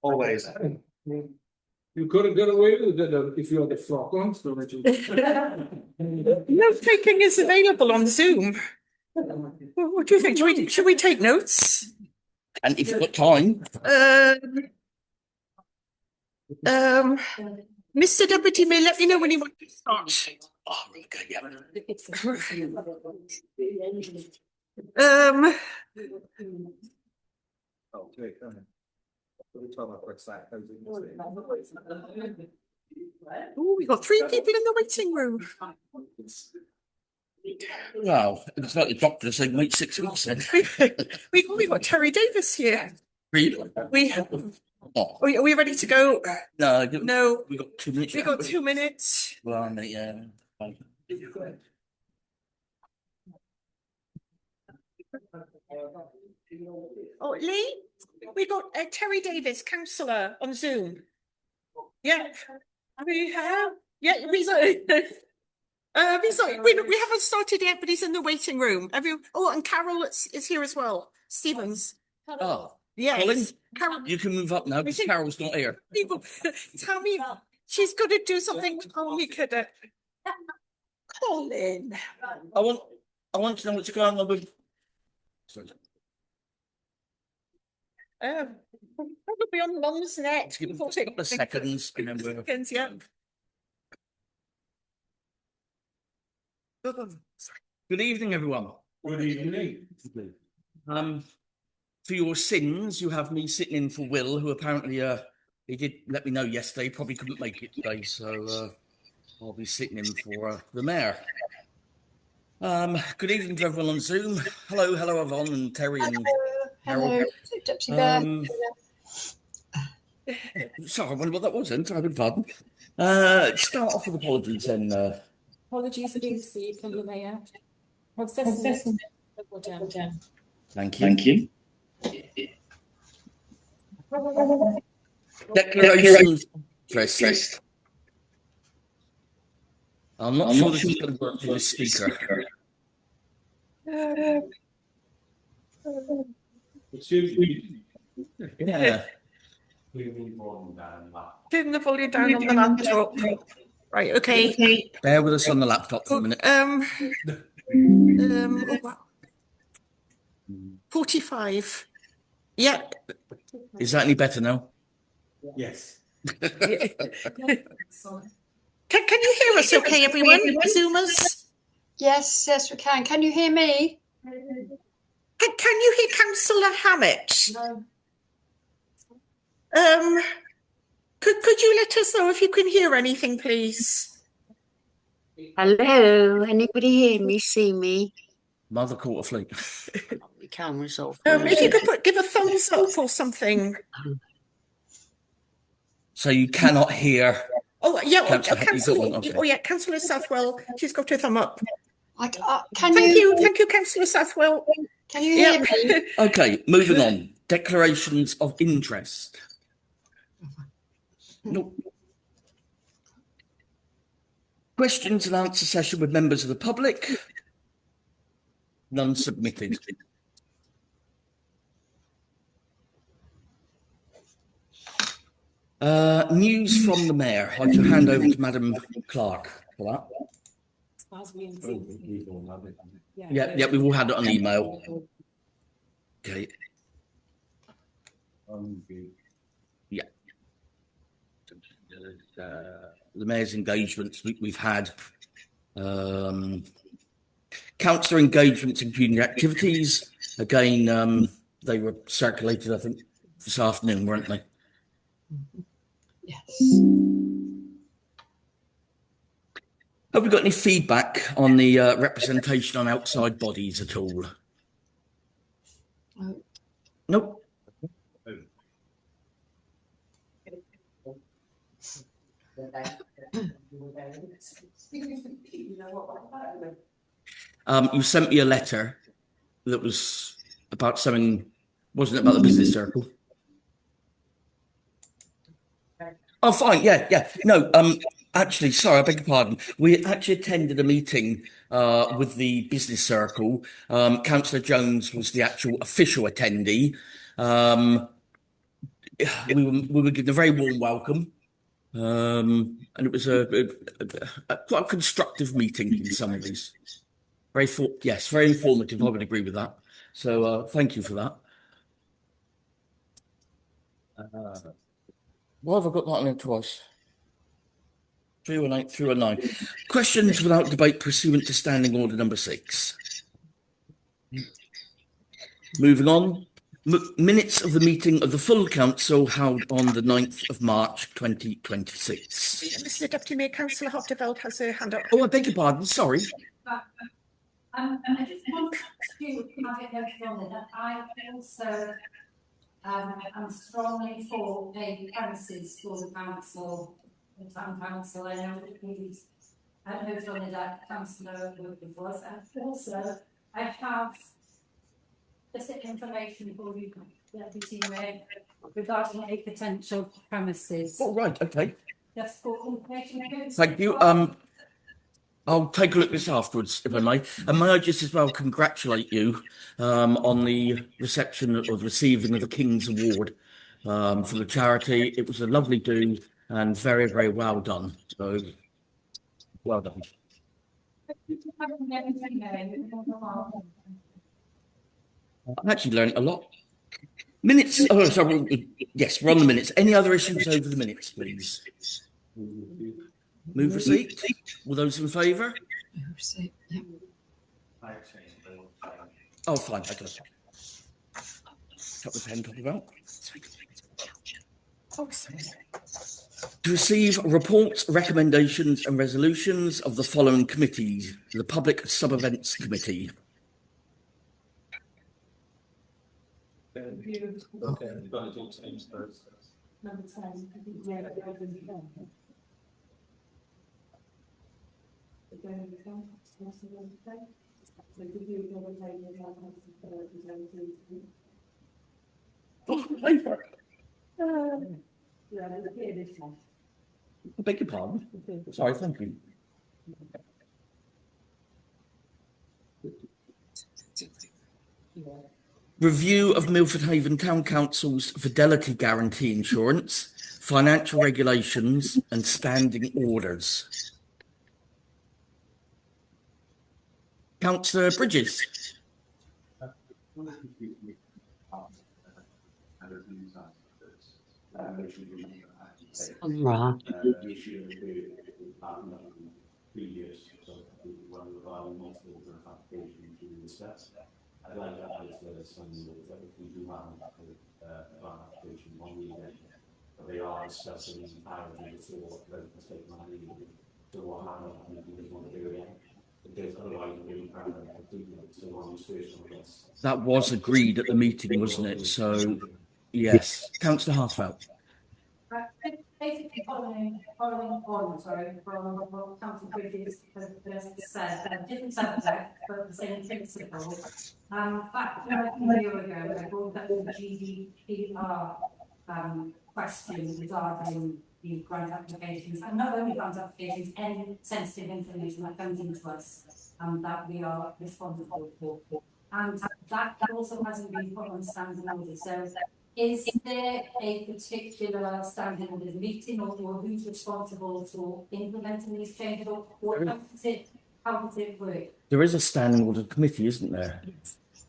Always. You could have got away with it if you had the frock on, so that you. Note taking is available on Zoom. What do you think? Should we take notes? And if you've got time. Mr. Deputy Mayor, let me know when you want to start. Oh, okay, yeah. Oh, we got 3 people in the waiting room. Well, it's like the doctor saying wait 6 weeks then. we got Terry Davis here. Really? Are we ready to go? No. We got 2 minutes. We got 2 minutes. Well, yeah. Oh, Lee, we got Terry Davis, councillor, on Zoom. Yeah, we have. Yeah, we haven't started yet, but he's in the waiting room. Oh, and Carol is here as well. Stevens. Oh, yes. Colin, Carol, you can move up now because Carol's not here. People tell me she's going to do something. Colin. I want to know what's going on with. Probably on Long's net. Give us a couple of seconds. Seconds, yeah. Good evening, everyone. Good evening. For your sins, you have me sitting in for Will, who apparently he did let me know yesterday, probably couldn't make it today, so I'll be sitting in for the mayor. Good evening to everyone on Zoom. Hello, Yvonne and Terry and Harold. Sorry, I wonder what that was then. I beg pardon. Start off with apologies then. Apologies being received from the Mayor. Thank you. Declarations. First. I'm not sure this is going to work for the speaker. Yeah. Turn the volume down on the laptop. Right, okay. Bear with us on the laptop for a minute. 45. Yeah. Is that any better now? Yes. Can you hear us okay, everyone? Zoomers? Yes, we can. Can you hear me? Can you hear Councillor Hammett? No. Could you let us know if you can hear anything, please? Hello, anybody hear me, see me? Mother caught a fleet. The camera's off. If you could give a thumbs up or something. So you cannot hear. Oh, yeah. Okay. Oh, yeah. Councillor Southwell, she's got her thumb up. Thank you, Councillor Southwell. Can you hear me? Okay, moving on. Declarations of interest. Nope. Questions and answer session with members of the public. None submitted. News from the mayor. I can hand over to Madam Clerk for that. Yeah, we will have it on email. Okay. Yeah. The mayor's engagements we've had. Councillor engagements and community activities. Again, they were circulated, I think, this afternoon, weren't they? Yes. Have we got any feedback on the representation on outside bodies at all? Nope. You sent me a letter that was about something, wasn't it, about the business circle? Oh, fine. Yeah. No, actually, sorry, I beg your pardon. We actually attended a meeting with the business circle. Councillor Jones was the actual official attendee. We were given a very warm welcome, and it was quite a constructive meeting in some of these. Yes, very informative. I would agree with that. So thank you for that. Why have I got that on it twice? 318, 319. Questions without debate pursuant to Standing Order number 6. Moving on. Minutes of the meeting of the full council held on the 9th of March 2026. Mr Deputy Mayor, Councillor Hopdeveld has her hand up. Oh, I beg your pardon, sorry. I just want to have it noted on there that I also am strongly for a premises for the council, the town council. I know that he's noted on there that Councillor Milford was, and also I have just information for you, Deputy Mayor, regarding a potential premises. Oh, right, okay. Just for information. Thank you. I'll take a look at this afterwards, if I may. And may I just as well congratulate you on the reception or the receiving of the King's Award for the charity. It was a lovely do and very, very well done. So, well done. I actually learned a lot. Minutes. Oh, sorry. Yes, we're on the minutes. Any other issues over the minutes, please? Move receipt. All those in favour? Yeah. Oh, fine. Okay. Cut the pen top about. To receive reports, recommendations and resolutions of the following committees. The Public Sub-Events Committee. Okay. Number 10. I beg your pardon. Sorry, thank you. Review of Milford Haven Town Council's fidelity guarantee insurance, financial regulations and standing orders. Councillor Bridges. Right. I'd like to add some that we do have application one weekend, but they are discussing entirely for the state money. So what happens if we want to do it again? Because otherwise we're going to completely still on the situation, I guess. That was agreed at the meeting, wasn't it? So, yes. Councillor Hartfeld. Basically, following on, sorry, from what Councillor Bridges has said, different subject, but the same principle. Back a year ago, I brought up the GDPR question regarding the grant applications, and not only grant applications, any sensitive information that comes into us that we are responsible for. And that also hasn't been put on standing order. So, is there a particular standing orders meeting or who's responsible for implementing these changes, or how does it work? There is a standing order committee, isn't there?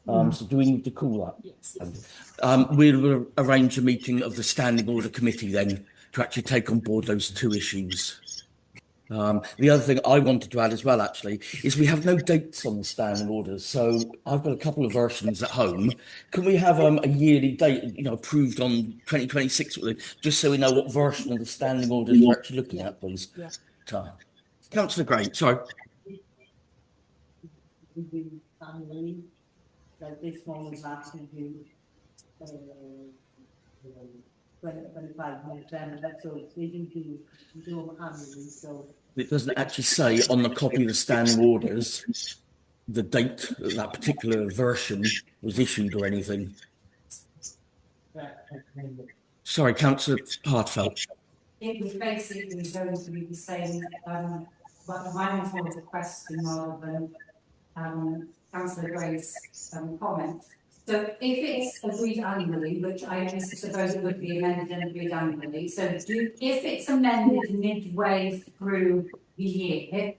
So do we need to call that? Yes. We'll arrange a meeting of the standing order committee then to actually take on board those two issues. The other thing I wanted to add as well, actually, is we have no dates on the standing orders. So I've got a couple of versions at home. Can we have a yearly date, approved on 2026, just so we know what version of the standing orders we're actually looking at, please? Yeah. Councillor Gray, sorry. This one was asking you 25 more time, that's all. They do them annually, so. It doesn't actually say on the copy of the standing orders the date that particular version was issued or anything. Sorry, Councillor Hartfeld. It was basically going to be the same, but mine was a question rather than Councillor Gray's comment. So if it's agreed annually, which I suppose it would be amended and agreed annually, so if it's amended midway through the year,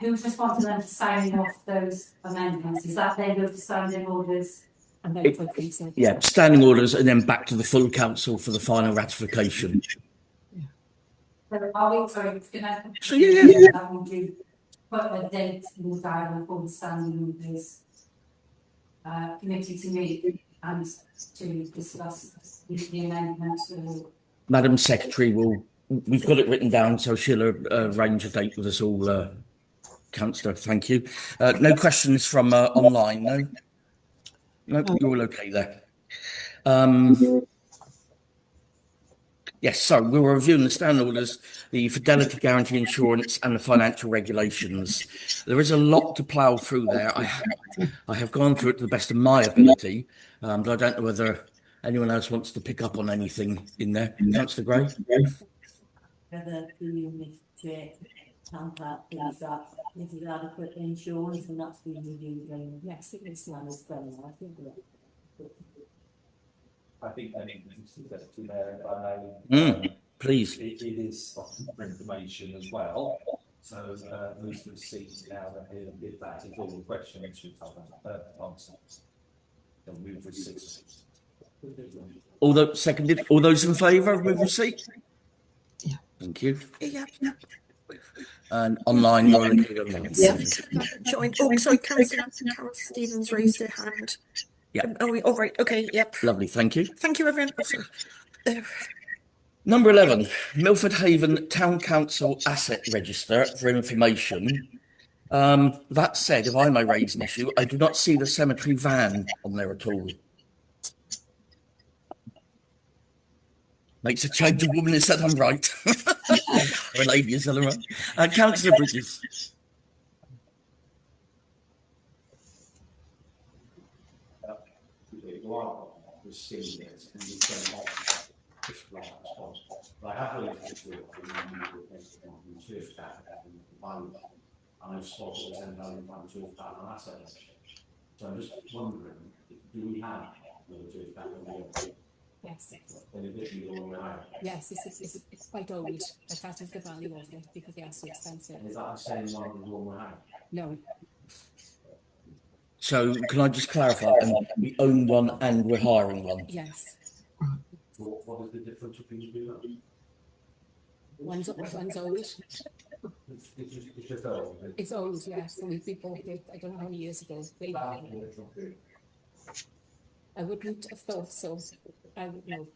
who's responsible then for signing off those amendments? Is that then go to standing orders? And then for consent? Yeah, standing orders and then back to the full council for the final ratification. So are we, sorry, can I? So, yeah. Would you put a date in the diary for the standing orders committee to meet and to discuss the amendments? Madam Secretary we've got it written down, so she'll arrange a date with us all, Councillor. Thank you. No questions from online, no? No, you're all okay there. Yes, so we were reviewing the standing orders, the fidelity guarantee insurance and the financial regulations. There is a lot to plough through there. I have gone through it to the best of my ability, but I don't know whether anyone else wants to pick up on anything in there. Councillor Gray? Whether the unit tamper is it adequate insurance, and that's been reviewed, and yes, it is one as well, I think. I think that's there, if I may. Please. It is for information as well. So move to the seat now that if that is all the questions, should have that answer. Then move to the seat. Seconded. All those in favour of moving seat? Yeah. Thank you. Yeah. And online, you're looking at me. Yes. Joined. Oh, sorry, Councillor Carol Stevens raised her hand. Yeah. All right. Okay. Yep. Lovely. Thank you. Thank you, everyone. Number 11, Milford Haven Town Council Asset Register for information. That said, if I may raise an issue, I do not see the cemetery van on there at all. Makes a change of woman, is that I'm right? Or a lady, is that right? Councillor Bridges. I have looked into it, and I've spotted £10,000 to an asset. So I'm just wondering, do we have the Yes. in addition to the one we have? Yes, it's quite old, but that is the value of it because they are so expensive. Is that the same one as the one we have? No. So can I just clarify? We own one and we're hiring one. Yes. What is the difference between the two? One's old. It's just old. It's old, yes. So we bought it, I don't know how many years ago. I wouldn't have thought so. I would know.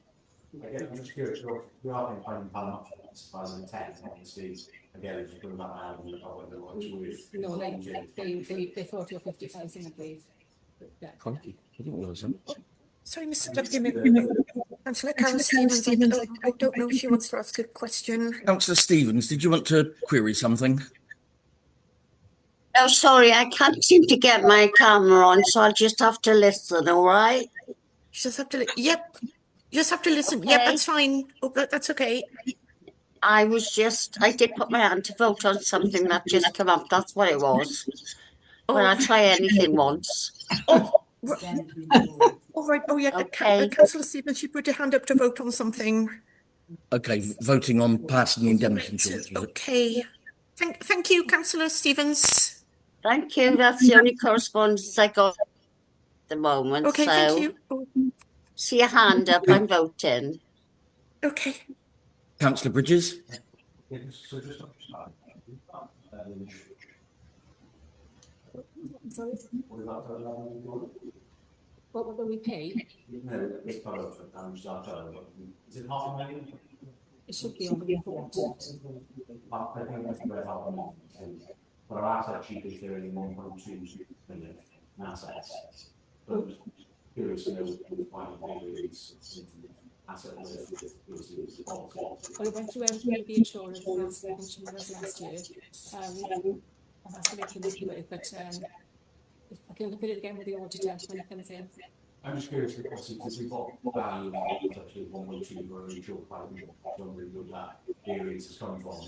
Again, I'm just curious, we are being paying up in 2010, obviously, again, if you put that out and whether with. No, like they thought you were 50,000, I believe. Yeah. Crikey, I didn't realise that. Sorry, Mr. Deputy. Councillor Carol Stevens. I don't know if she wants to ask a question. Councillor Stevens, did you want to query something? Oh, sorry, I can't seem to get my camera on, so I'll just have to listen, all right? You just have to, yep. You just have to listen. Okay. Yep, that's fine. Oh, that's okay. I did put my hand to vote on something that just came up, that's what it was. Oh. But I'll try anything once. All right. Oh, yeah. Okay. Councillor Stevens, you put your hand up to vote on something. Okay, voting on passing the indemnity insurance. Okay. Thank you, Councillor Stevens. Thank you, that's the only correspondence I got at the moment. Okay, so thank you. Oh. See your hand up, I'm voting. Okay. Councillor Bridges? Sorry? What will we pay? No, it's part of the damage done. Is it £500,000? It should be on the report. I think that's about £500,000. But our asset sheet is there in 1.2 million assets. But I'm just curious to know why the asset Well, we went through everything with the insurance last year. I'll have to make a look at it, but if I can look at it again with the auditor when it comes in. I'm just curious because we've got value of actually 1.2 for an insured claim, wondering what that areas has come from.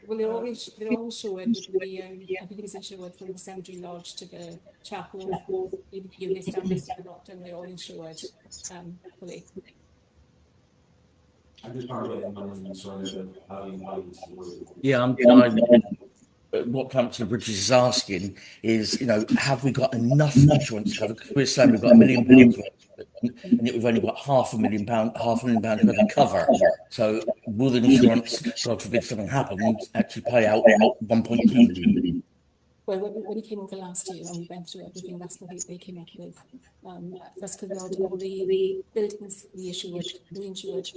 Well, they're all insured with the, everything's insured from the cemetery lodge to the chapel, even the units down there to the doctor, and they're all insured, fully. I'm just trying to get in mind, so I know that how you value the Yeah, what Councillor Bridges is asking is, have we got enough insurance cover? Because we're saying we've got £1 million worth, and yet we've only got £500,000 worth of cover. So will the insurance, God forbid something happens, actually pay out 1.2 million? Well, when he came over last year and we went through everything, that's what they came up with. That's because all the buildings we insured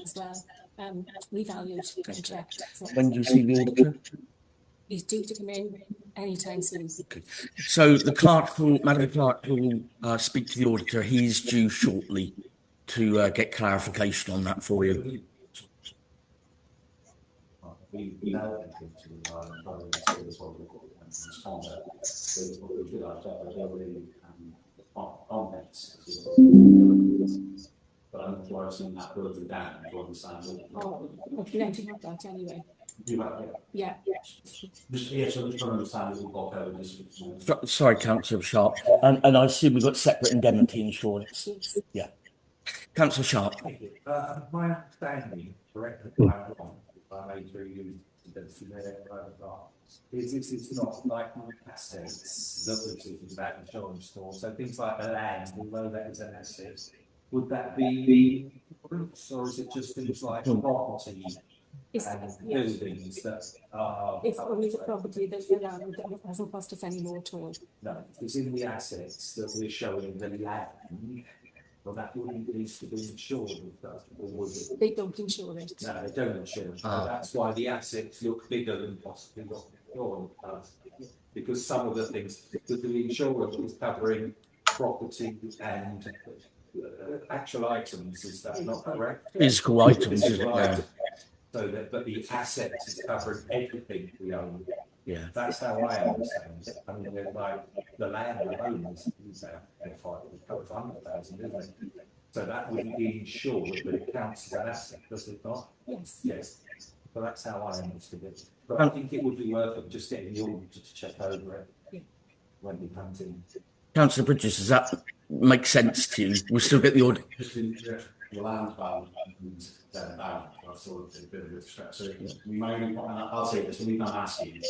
as well, revalued and checked. So When do you see the auditor? he's due to come in anytime soon. Okay. So Madam Clerk will speak to the auditor. He's due shortly to get clarification on that for you. We know but I'm closing that building down to understand. Oh, plenty of that anyway. You have, Yeah. Just here, so just trying to understand what we've got over this. Sorry, Councillor Sharp. And I assume we've got separate indemnity insurance. Yes. Yeah. Councillor Sharp. My understanding, correct, if I'm wrong, I may through you, is this is not like assets that we're talking about insurance for. So things like the land, although that is an asset, would that be insurance, or is it just things like property and buildings that are? It's only the property that hasn't cost us any more at all. No, it's in the assets that we're showing the land. Well, that wouldn't need to be insured, or would it? They don't insure it. No, they don't insure it. That's why the assets look bigger than possibly what insurance does. Because some of the things that the insurance is covering property and actual items, is that not correct? Physical items, isn't it? So that, but the assets is covering everything we own. Yeah. That's how I understand it. I mean, like the land alone is about 500,000, isn't it? So that wouldn't be insured, but it counts as an asset, does it not? Yes. Yes. So that's how I understood it. But I think it would be worth it just getting the auditor to check over it when he comes in. Councillor Bridges, does that make sense to you? We'll still get the auditor. The land value and I sort of a bit of a stress. So we might, and I'll say this, we've not asking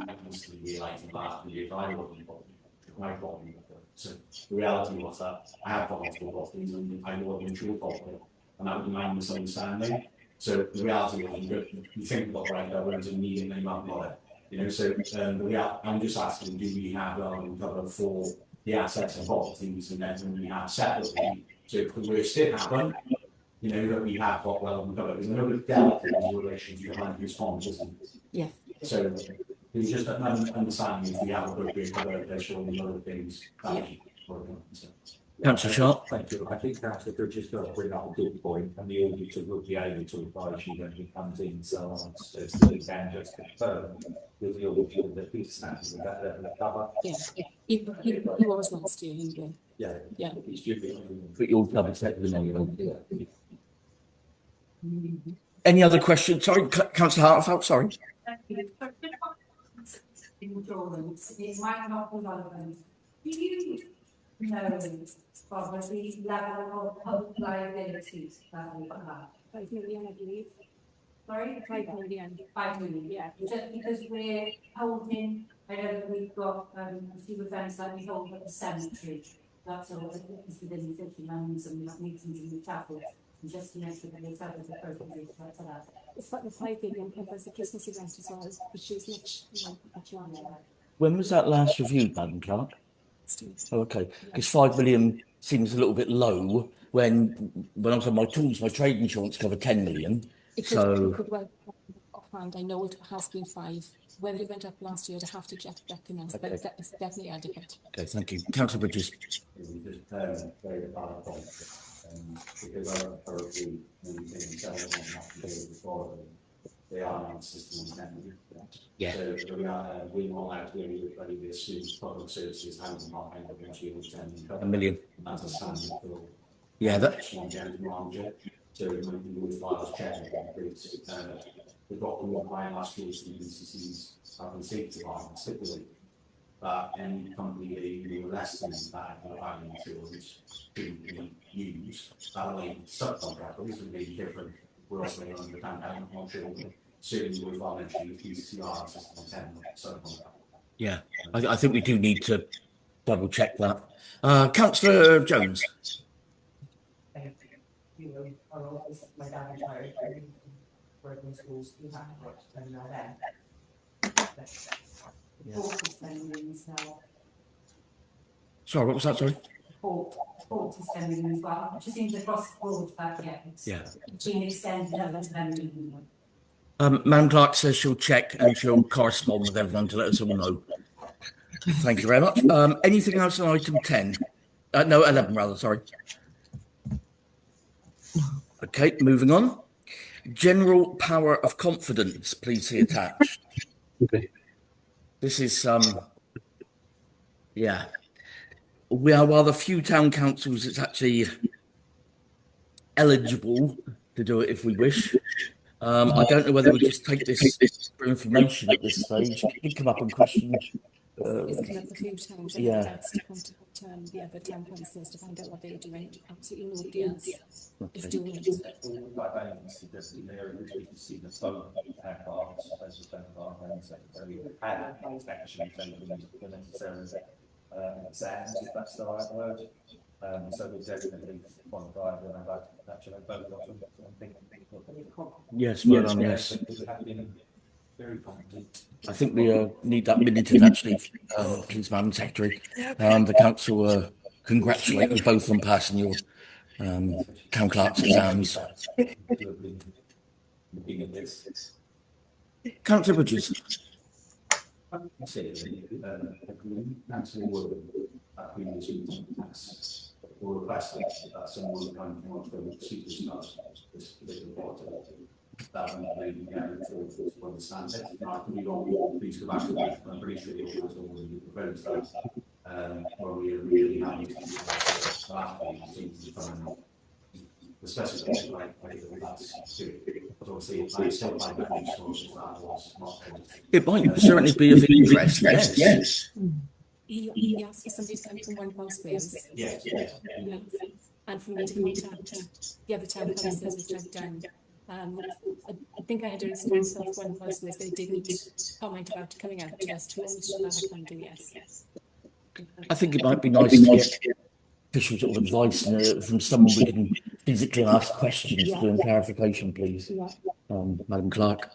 I constantly like last year, I wasn't my problem. So the reality was that I have multiple properties and I wasn't true property, and that would be my misunderstanding. So the reality was you think about right there, whereas in meeting they might not it. So I'm just asking, do we have cover for the assets and properties, and then we have separately, so if the worst did happen, that we have got well covered. There's no delicate in relation to land use funds, isn't it? Yeah. So it's just an understanding if we have appropriate cover, there's all the other things. Councillor Sharp. Thank you. I think Councillor Bridges does bring up a good point, and the auditor will be able to advise you when he comes in. So we can just confirm with the auditor that he's happy with that level of cover. Yeah. He was last year, anyway. Yeah. Yeah. He's due. But you'll double check with them. Any other questions? Sorry, Councillor Hartfeld, sorry. It might not be relevant. Do you know probably level of public liability that we have? 5 million, I believe. Sorry? 5 million. 5 million, yeah. Just because we're holding, I know that we've got a few events that we hold at the cemetery. That's all, it's within the 50 members and that meetings in the chapel. Just to make sure that they tell us the appropriate for that. It's like the 5 million covers the Christmas event as well, which is much longer. When was that last reviewed, Madam Clerk? Oh, okay, because 5 million seems a little bit low when I was on my tools, my trade insurance covered 10 million. It could well offhand. I know it has been 5. Whether it went up last year, I'd have to check documents, but it's definitely adequate. Okay, thank you. Councillor Bridges. Because I currently maintaining several before they are now system intended. Yeah. So we're not allowed to do any of the students' public services housing not end up into $1 million. That's a standard for yeah, that so it might be worthwhile checking the document by last year's BCC's health and safety department stipulate that any company that less than that value materials shouldn't be used. That way, subcontractors would be different. We're operating on the campaign, I'm not sure. Certainly, we've got mentioned the PCR system 10 subcontract. Yeah, I think we do need to double check that. Councillor Jones. My dad retired, working schools, we have to work to turn that now. Sorry, what was that? Sorry. Port is spending as well, which seems across the board, but yeah, it's been extended to spending. Madam Clerk says she'll check and she'll correspond with everyone to let us all know. Thank you very much. Anything else on item 10? No, 11 rather, sorry. Okay, moving on. General power of confidence, please see attached. Okay. This is, yeah. We are one of the few town councils that's actually eligible to do it if we wish. I don't know whether we just take this for information at this stage. It did come up in question. It's come up a few times. Yeah. That's to contact the other town councillors to find out what they're doing. Absolutely nobody else is doing it. Like I suggested there, we can see the phone cards as the phone card and secretary had actually taken the necessary exams, if that's the right word. So we definitely want to drive and I've actually both of them. Yes, well done, yes. It have been very competent. I think we need that minuted actually, please, Madam Secretary. The council congratulate you both on passing your town clerk's exams. Councillor Bridges. Or requested that someone would come from the superstars this particular that one really began to understand it. I could be wrong, please go back to that. I'm pretty sure the authors already proposed that where we are really happy to the specification like that's good. But obviously I still find that useful if that was not it might certainly be of interest, yes. He asked for somebody to come from one post Wales. Yes. And for me to contact the other town councillors, which I've done. I think I had a response of one post Wales. They didn't comment about coming out to us to that I can do, yes. I think it might be nice to get official sort of advice from someone we can physically ask questions to and clarification, please, Madam Clerk.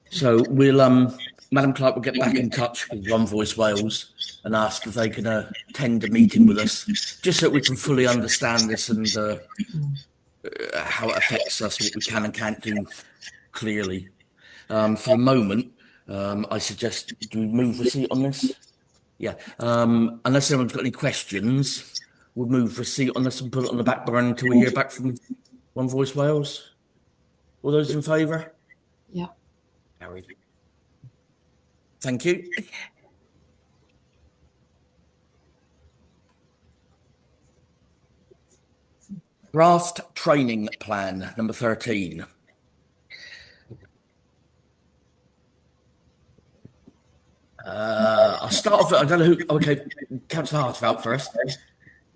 So we'll Madam Clerk will get back in touch with One Voice Wales and ask if they can attend a meeting with us, just so we can fully understand this and how it affects us, what we can and can't do clearly. For the moment, I suggest do we move receipt on this? Yeah. Unless anyone's got any questions, we'll move receipt on this and put it on the back burner until we hear back from One Voice Wales. All those in favour? Yeah. Carried. Thank you. Draft training plan number 13. I'll start off. I don't know who. Okay, Councillor Hartfeld first.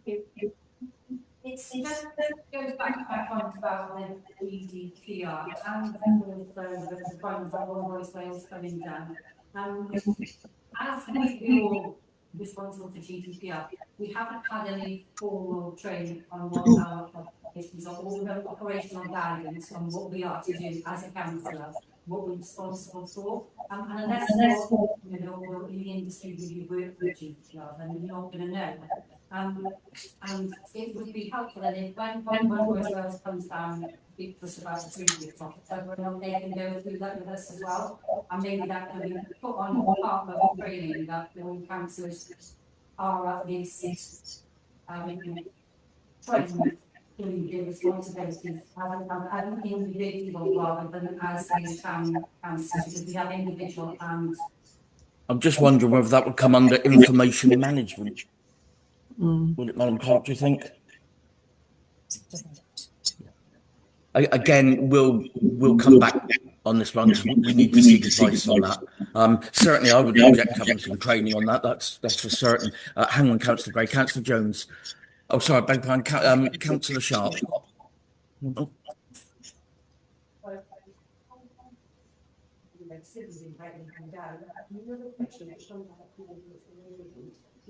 It's just goes back to my point about the GDPR and with the problems that One Voice Wales coming down. As we all responsible for GDPR, we haven't had any formal training on what our obligations are, all the operational guidance on what we are to do as a councillor, what we're responsible for. And unless you're in the industry where you work with GDPR, then you're not going to know. And it would be helpful that if when One Voice Wales comes down and speaks to us about the previous topic, everyone they can go through that with us as well. And maybe that can be put on part of the training that all councillors are at least trained to their responsibilities as an individual rather than as a town council, because we have individual and I'm just wondering whether that would come under information management. Would it, Madam Clerk, do you think? Again, we'll come back on this one, because we need to seek advice on that. Certainly, I would object having some training on that. That's for certain. Hang on, Councillor Gray, Councillor Jones. Oh, sorry, beg pardon, Councillor Sharp. Do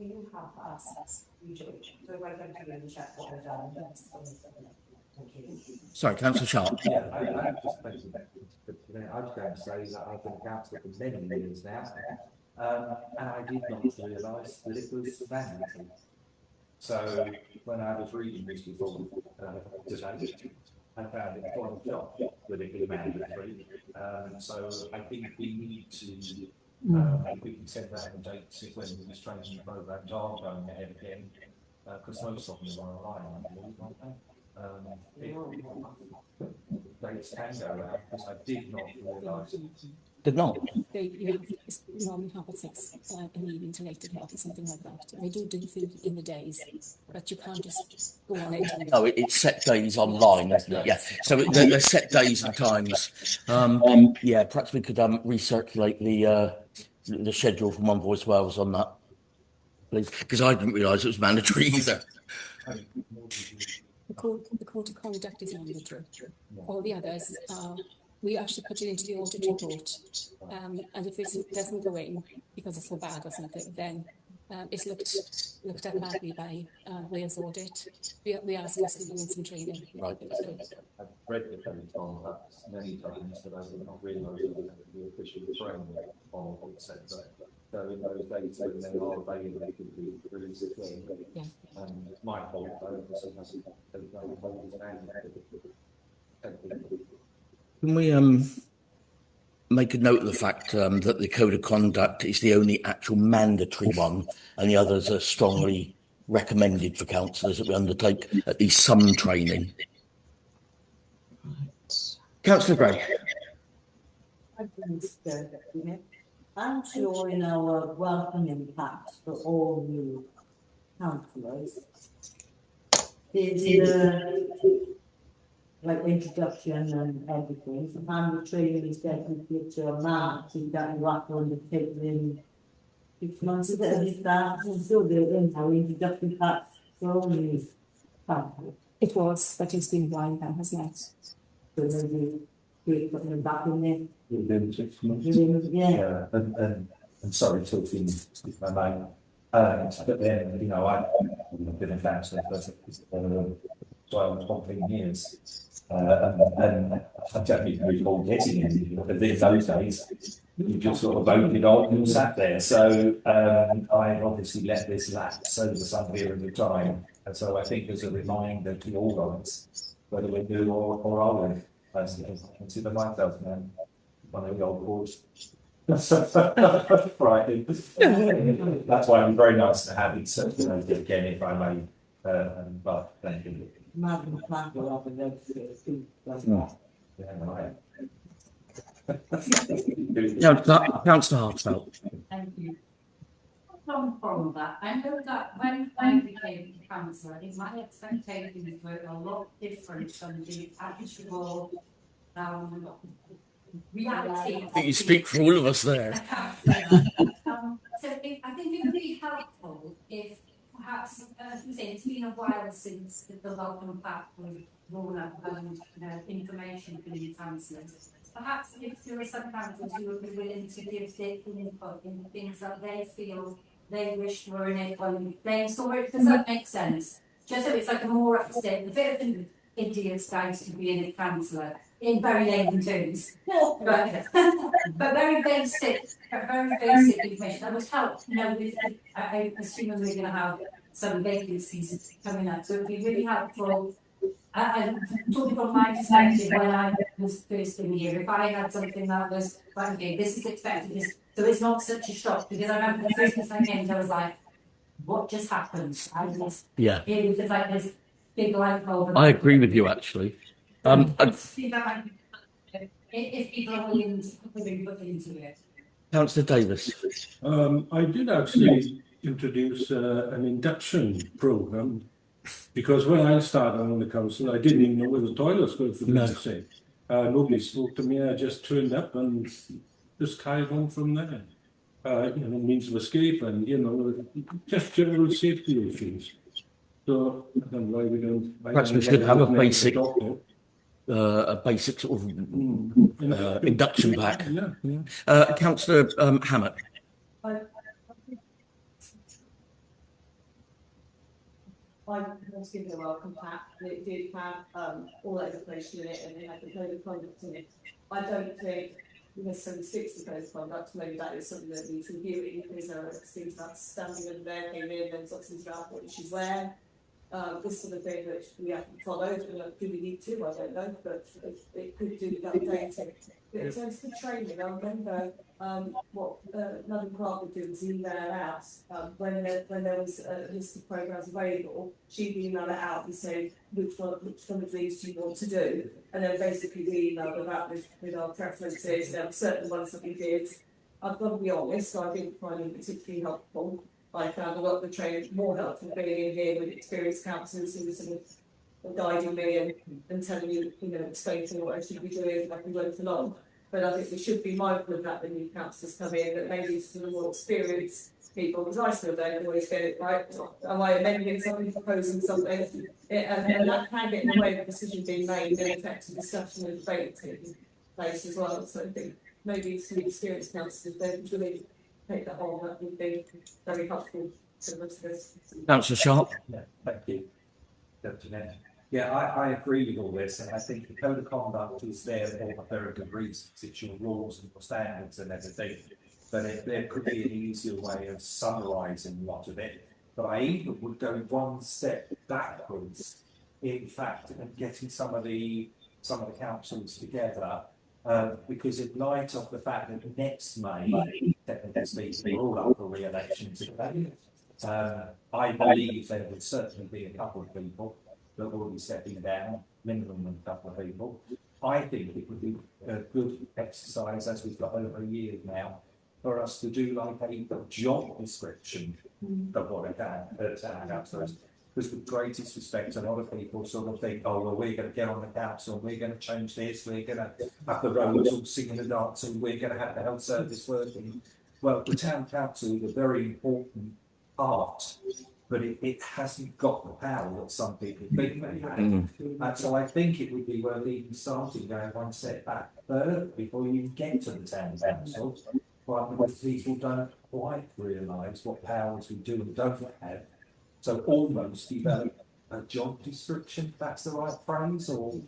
you have access? You do. So if I go to and check what they've done, that's thank you. Sorry, Councillor Sharp. Yeah, I just mentioned that. I was going to say that I've been a councillor for many years now, and I did not realise that it was mandatory. So when I was reading this before today, I found it quite a shock that it was mandatory. So I think we need to. We can set that in dates when these training programs are going ahead again, because most of them are online, aren't they? Dates can go out, because I did not realise. Did not. You normally have at 6 in the evening to 8 o'clock or something like that. They do food in the days, but you can't just go on it. No, it's set days online, isn't it? Yeah. So there's set days and times. Yeah, perhaps we could recirculate the schedule from One Voice Wales on that, please, because I didn't realise it was mandatory either. The code of conduct is mandatory. All the others are. We actually put it into the audit report, and if this doesn't go in because it's so bad or something, then it's looked at badly by Wales Audit. We are supposed to be doing some training. Right. I've read the code on that many times, but I did not realise that the official training on it said that. So in those days when they are available, they could be released again. Yeah. And it's my fault, I obviously hasn't hold an Can we make a note of the fact that the code of conduct is the only actual mandatory one, and the others are strongly recommended for councillors that we undertake at least some training? Councillor Gray. I'm sure in our welcoming pack for all new councillors, there's like introduction and everything, and the training is definitely to a man that you have to undertake in 6 months of it, and still doing our introduction pack for all new councillors. It was, but it's been a while now, hasn't it? So maybe we're putting them back in there. Within 6 months. Yeah. And sorry, talking if I may, but then, you know, I've been a councillor for 12, 14 years. And I don't even recall getting anything, but in those days, you just sort of voted on and sat there. So I obviously let this lapse over some period of time. And so I think there's a reminder to all of us, whether we're new or old, I consider myself now one of the old boys. Right. That's why I'm very nice to have it circulated again, if I may. But thank you. Now, Councillor Hartfeld. Thank you. From that, I know that when I became councillor, I think my expectations were a lot different from the actual reality. I think you speak for all of us there. So I think it would be helpful if perhaps, as you say, it's been a while since the welcome pack was rolled up and information for new councillors. Perhaps if there are some councillors who would be willing to give their input in things that they feel they wish were in it when they saw it, does that make sense? Just so it's like a more up to date, a bit of an idiot's guide to being a councillor in very layman terms, but very basic information that would help. You know, with I assume we're going to have some vacancies coming up, so it would be really helpful. I'm talking from my perspective when I was first in here. If I had something that was right, okay, this is expected, this, so it's not such a shock, because I remember the first time I came, I was like, what just happened? I just it was just like this big light bulb. I agree with you, actually. If people are willing to look into it. Councillor Davis. I did actually introduce an induction programme, because when I started on the council, I didn't even know where the toilets were, for me to say. Nobody spoke to me. I just turned up and just carried on from there. Means of escape and, just general safety issues. So, I don't know why we don't. Perhaps we should have a basic sort of induction pack. Yeah. Councillor Hammett. I want to give it a welcome pack. It did have all that information in it, and it had the code of conduct in it. I don't think necessarily sticks to code of conduct. Maybe that is something that needs reviewing, because there are things about standing over there came in, and something's about what she's wearing. This sort of thing that we haven't followed, and do we need to? I don't know, but it could do with updating. But in terms of the training, I remember what London Clark would do was email out when there was a list of programmes available. She'd email it out and say which one of these do you want to do, and then basically we emailed them out with our preferences. There were certain ones that we did. I've got to be honest, I didn't find them particularly helpful. I found a lot of the training more helpful being in here with experienced counsellors who were sort of guiding me and telling me, explaining to me what I should be doing as we went along. But I think we should be mindful of that when new counsellors come in, that maybe some of the more experienced people, because I still don't always get it right. Am I amending something, proposing something? And that can get in the way of the decision being made and affect the discussion and debate taking place as well. So I think maybe some experienced counsellors don't really take that on. That would be very helpful to the rest of us. Councillor Sharp. Yeah, thank you. Yeah, I agree with all this, and I think the code of conduct is there for a very good reasons. It's your rules and your standards and everything. But there could be an easier way of summarising a lot of it. But I even would go one step backwards, in fact, and getting some of the councils together. Because in light of the fact that next May, technically speaking, we're all up for re-election today, I believe there would certainly be a couple of people that will be stepping down, minimum of a couple of people. I think it would be a good exercise, as we've got over a year now, for us to do like a job description of what a town council is. Because with greatest respect, a lot of people sort of think, oh, well, we're going to get on the council, we're going to change this, we're going to have the roads all singing and dancing, we're going to have the health service working. Well, the town council is a very important part, but it hasn't got the power that some people think they have. And so I think it would be worth even starting going one step back further before you get to the town council. But because people don't quite realise what powers we do and don't have. So almost develop a job description, that's the right phrase, or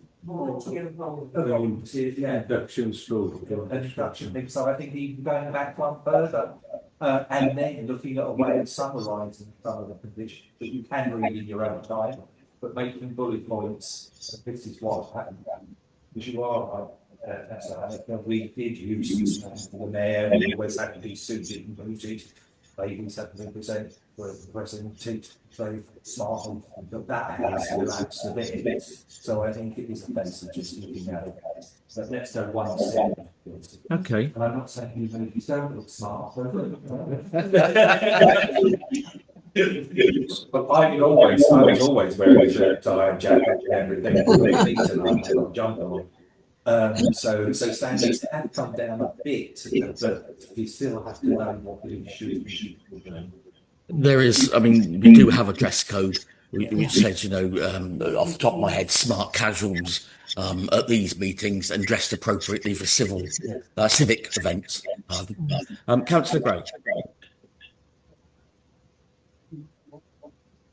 Induction stroke. introduction thing. So I think even going back one further, and then looking at a way of summarising some of the conditions that you can read in your own time, but making bullet points. This is what happened. Because you are right. We did use the mayor, we always had to be suited and booted. Ladies had to present presented very smartly, but that has relaxed a bit. So I think it is a case of just looking at it. But let's go one step. Okay. And I'm not saying you ladies don't look smart, but I was always wearing a shirt, tie, and jacket, and everything. Tonight, I've got a jumper on. So standards have come down a bit, but we still have to know what the issue is. There is, we do have a dress code which says, off the top of my head, smart casuals at these meetings and dressed appropriately for civic events. Councillor Gray.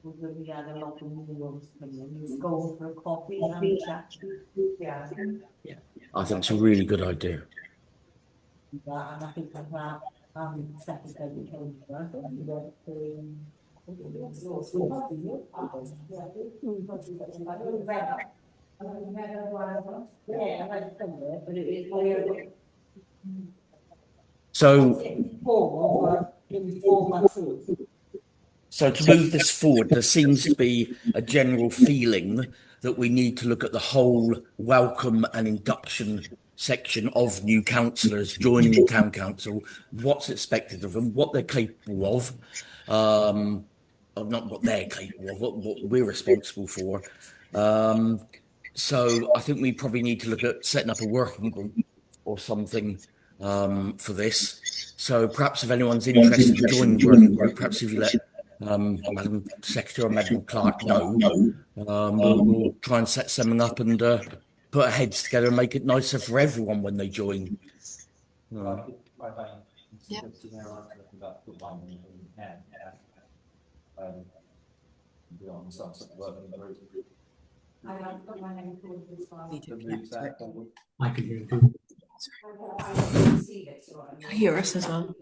We had a lot of new ones coming in. Go for a coffee and have a chat. Yeah. I think it's a really good idea. And I think that second came So to move this forward, there seems to be a general feeling that we need to look at the whole welcome and induction section of new councillors joining the town council, what's expected of them, what they're capable of, not what they're capable of, what we're responsible for. So I think we probably need to look at setting up a working group or something for this. So perhaps if anyone's interested in joining the working group, perhaps if you let Madam Secretary or Madam Clerk know, we'll try and set something up and put our heads together and make it nicer for everyone when they join. Yeah. I've got my name called this one. I can hear you. I hear us as well.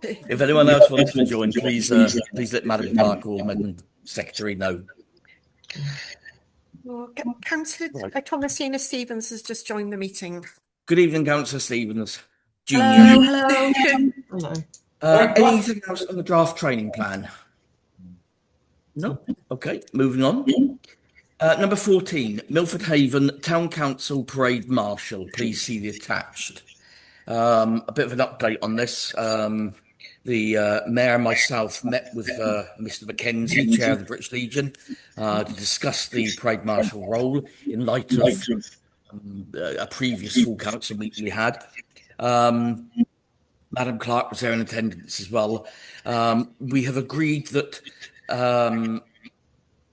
If anyone else wants to join, please let Madam Clerk or Madam Secretary know. Well, Councillor Thomasina Stevens has just joined the meeting. Good evening, Councillor Stevens. Hello, Junior. hello. Anything else on the draft training plan? No? Okay, moving on. Number 14, Milford Haven Town Council Parade Marshal. Please see the attached. A bit of an update on this. The Mayor and myself met with Mr. Mackenzie, Chair of the British Legion, to discuss the Parade Marshal role in light of a previous full council meeting we had. Madam Clerk was there in attendance as well. We have agreed that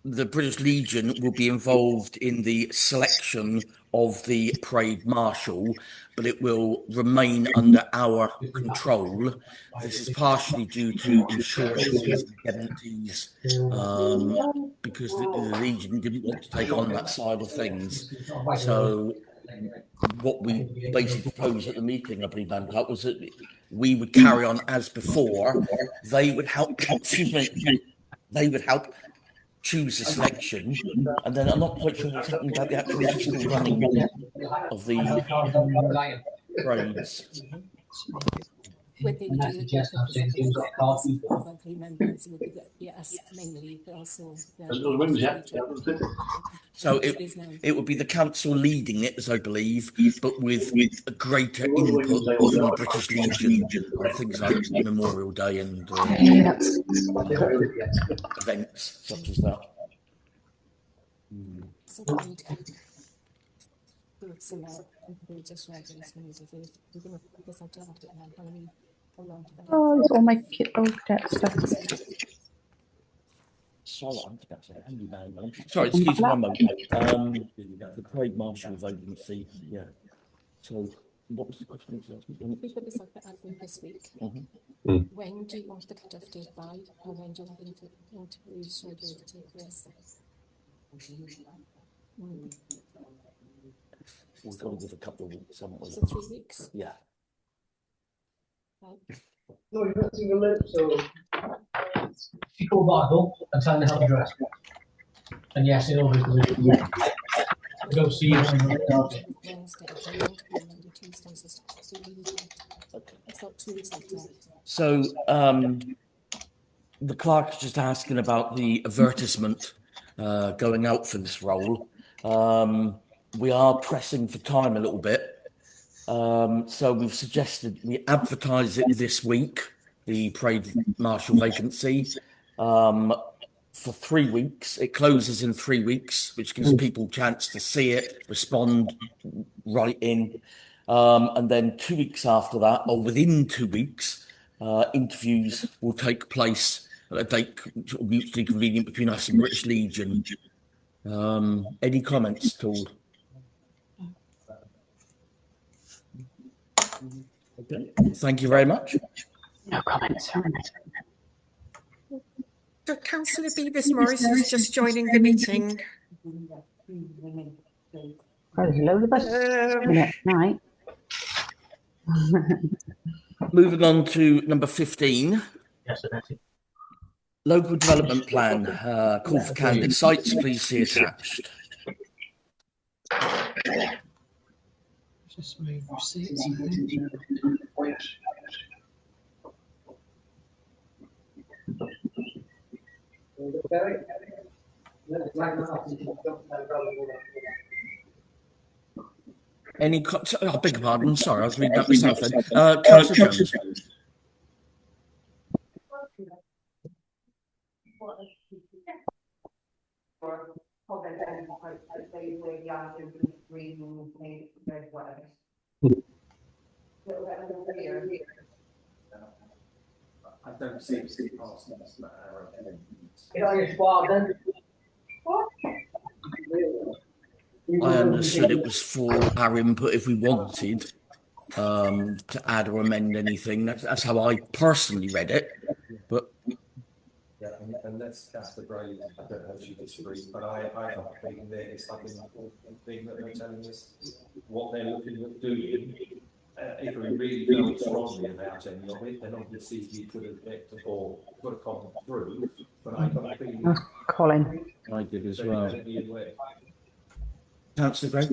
the British Legion will be involved in the selection of the Parade Marshal, but it will remain under our control. This is partially due to insurances and indemnities, because the Legion didn't want to take on that side of things. So what we basically proposed at the meeting, I believe, Madam Clerk, was that we would carry on as before. They would help, excuse me, they would help choose the selection, and then I'm not quite sure what's happening about the actual physical running of the parades. When they do members would be yes, mainly, but also so it would be the council leading it, as I believe, but with a greater input from the British Legion on things like Memorial Day and events such as that. Oh, it's all my cat stuff. Sorry, excuse me one moment. The Parade Marshal vacancy, yeah. So, what was the question? We put this up for admin this week. When do you want the cut-off date by, or when do you want the interviews scheduled to take place? We'll go with a couple of weeks. So 3 weeks? Yeah. No, you're not seeing a lip, so. She called Bible and tell me how to dress. And yes, in all this position. Go see you on Wednesday, Tuesdays. I thought 2 weeks later. So, the clerk's just asking about the advertisement going out for this role. We are pressing for time a little bit. So we've suggested we advertise it this week, the Parade Marshal vacancy, for 3 weeks. It closes in 3 weeks, which gives people a chance to see it, respond, write in. And then 2 weeks after that, or within 2 weeks, interviews will take place at a date mutually convenient between us and British Legion. Any comments at all? Okay, thank you very much. No comments. So Councillor Beavis Morris is just joining the meeting. Oh, there's a load of us. Night. Moving on to number 15. Yes, that's it. Local development plan, call for candidate sites, please see attached. Just move receipts. Any, I beg your pardon, sorry, I was reading that myself then. Councillor Jones. I don't see it passing that our opinions. I understood it was for our input if we wanted to add or amend anything. That's how I personally read it. But yeah, and that's the grade. I don't know if you disagree, but I think that it's like an important thing that they're telling us what they're looking at doing. If we really felt strongly about any of it, then obviously you could have picked or put a comment through. But I got a feeling. Colin. I did as well. Councillor Gray?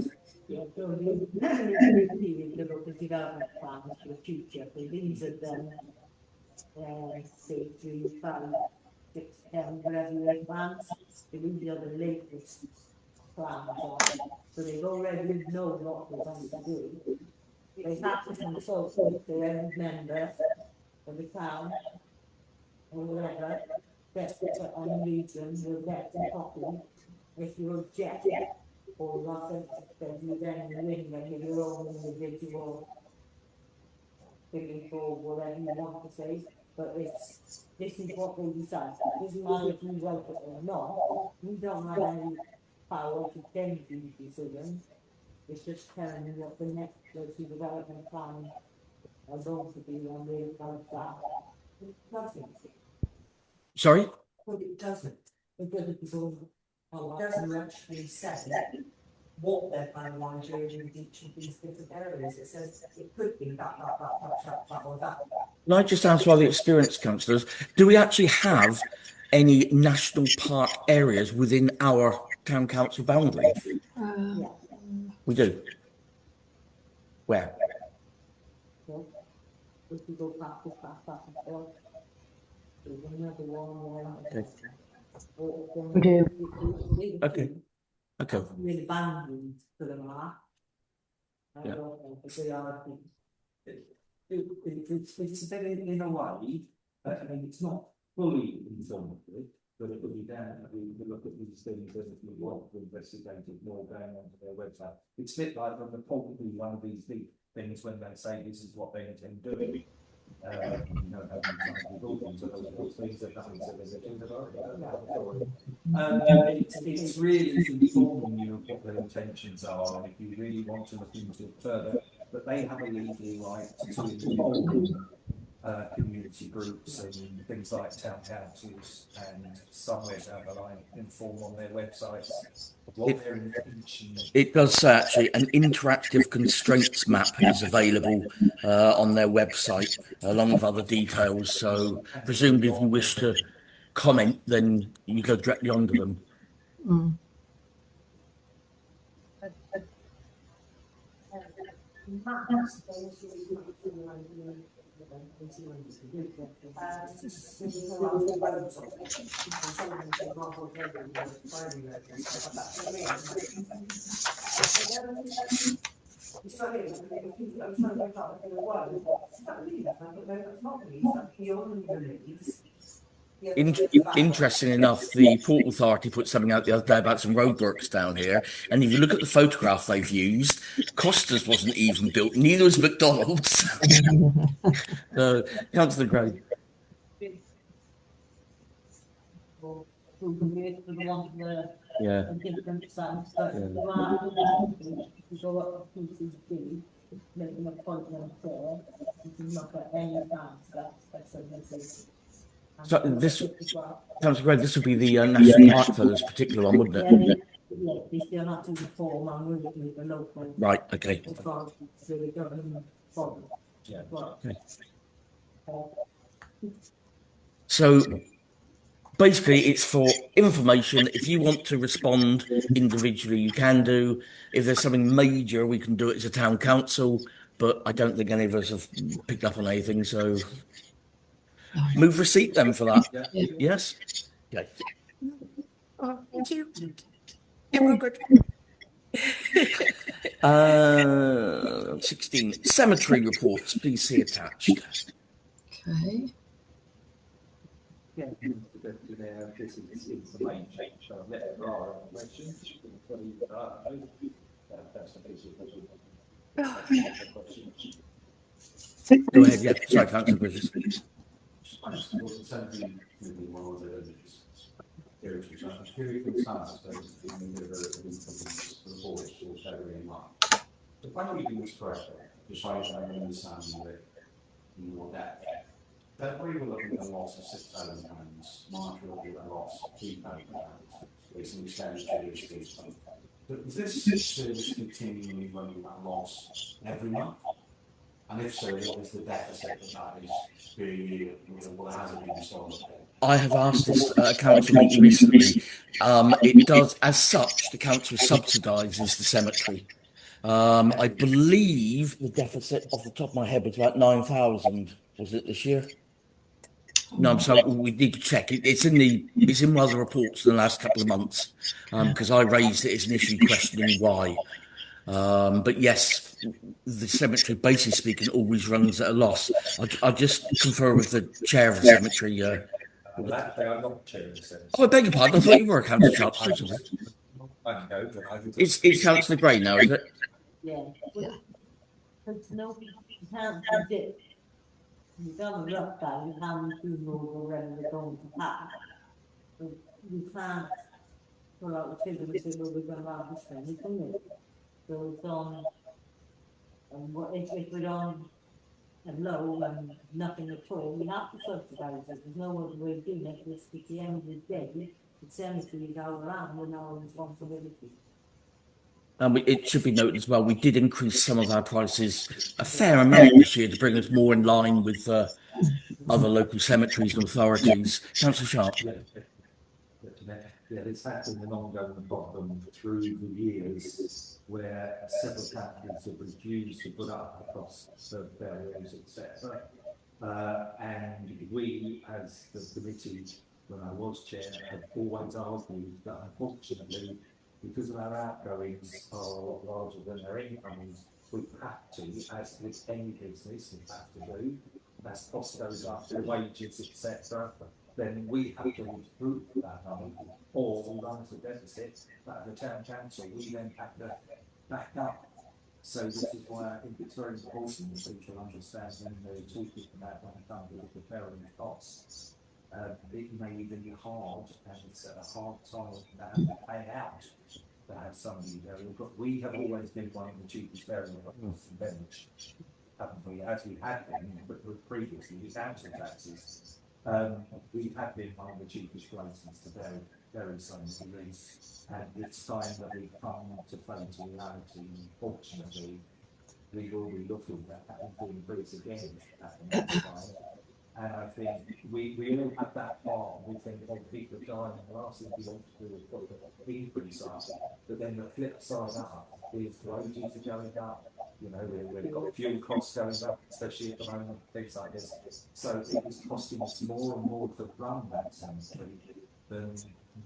Yeah, so the period of the development plans for the future, so these are them, say 3, 5, 6, 10, whatever your plans, these are the latest plans on it. So they've already known what they're going to do. They have to consult with their member of the town or whatever, that's on region, will get a copy. If you object, or nothing, then you then ring them with your own individual thinking for whatever you want to say, but this is what they decide. This is my if we wrote it or not. We don't have any power to change these decisions. It's just telling you what the next local development plan are going to be on the that. It doesn't. Sorry? Well, it doesn't. It doesn't actually say what they're planning on doing in each of these different areas. It says it could be that, or that. Can I just ask, while the experienced councillors, do we actually have any national park areas within our town council boundary? Yeah. We do. Where? If you go back and forth, there's another one there. Okay. We do. Okay. Okay. Really boundaries for them are. Yeah. They are. It's a bit in a way. I mean, it's not fully informative, but it will be down. We look at these things and if we want to investigate it more going onto their website. It's a bit like when the probably one of these big things when they say this is what they intend doing. You know, it's really informing you of what their intentions are, and if you really want to look into it further, but they have a legal right to inform community groups and things like town councils, and somewhere down the line inform on their websites what their intentions. It does say actually an interactive constraints map is available on their website along with other details. So presumably if you wish to comment, then you go directly onto them. Interesting enough, the Port Authority put something out the other day about some roadworks down here, and if you look at the photograph they've used, Costa's wasn't even built, neither was McDonald's. Councillor Gray. Yeah. Go up to PCB, make an appointment there, you can look at any time, that's a message. So this, Councillor Gray, this would be the National Park for this particular one, wouldn't it? Yeah, they still have to reform and move with the local. Right, okay. The government body. Yeah. Okay. So basically it's for information. If you want to respond individually, you can do. If there's something major, we can do it as a town council, but I don't think any of us have picked up on anything, so move receipt then for that. Yeah. Yes? Okay. Oh, thank you. Yeah, we're good. 16. Cemetery reports, please see attached. Okay. get them to go to their business information. So let there are questions. That's the question. Go ahead, yeah. Sorry, Councillor Bridges. The plan reading was correct, just so I understand that more depth. February we're looking at a loss of £6,000, March we're looking at a loss of £3,000, based on the expenditure of state fund. But is this service continually running that loss every month? And if so, what is the deficit that is per year? What has it been historically? I have asked this at a council meeting recently. It does, as such, the council subsidises the cemetery. I believe the deficit, off the top of my head, was about 9,000. Was it this year? No, I'm sorry. We need to check. It's in one of the reports in the last couple of months, because I raised it as an issue questioning why. But yes, the cemetery, basically speaking, always runs at a loss. I'll just confer with the chair of the cemetery. They are not chair of the cemetery. Oh, I beg your pardon. I thought you were a councillor Sharp. So sorry. I know, but It's Councillor Gray now, is it? Yeah. But no, you can't predict. You've done a rough guide of how many funerals or whether they're going to happen. But you can't pull out the figure and say, well, we're going to have this many, can it? So it's on, and what if we're on a low and nothing at all, we have to subsidise it. There's no other way of doing it. It's at the end of the day, the cemetery is our land and our responsibility. It should be noted as well, we did increase some of our prices a fair amount this year to bring us more in line with other local cemeteries and authorities. Councillor Sharp. Yeah, it's happened an ongoing problem through the years where several companies have refused to put up the costs of burials, etc. And we, as the committee, when I was chair, have always argued that unfortunately, because of our outgoings are larger than our incomings, we have to, as with any business, we have to do, as cost goes up, their wages, etc., then we have to improve that money, or we run to deficit, but the town council, we then have to back up. So this is why I think it's very important that people understand when they're talking about when it comes to the burial costs. It may even be hard, and it's a hard time to have to pay out to have somebody burial, but we have always been one of the cheapest burial costs in Bench, haven't we? As we had been, but previously with council taxes. We have been one of the cheapest places to bury somebody, and it's time that we come to face reality. Unfortunately, we will be looking at that to increase again at the next time. And I think we all have that part. We think, oh, people are dying, and the last thing we want to do is put the increase up. But then the flip side up is wages are going up. You know, we've got fuel costs going up, especially at the moment, things like this. So it is costing us more and more to run that cemetery than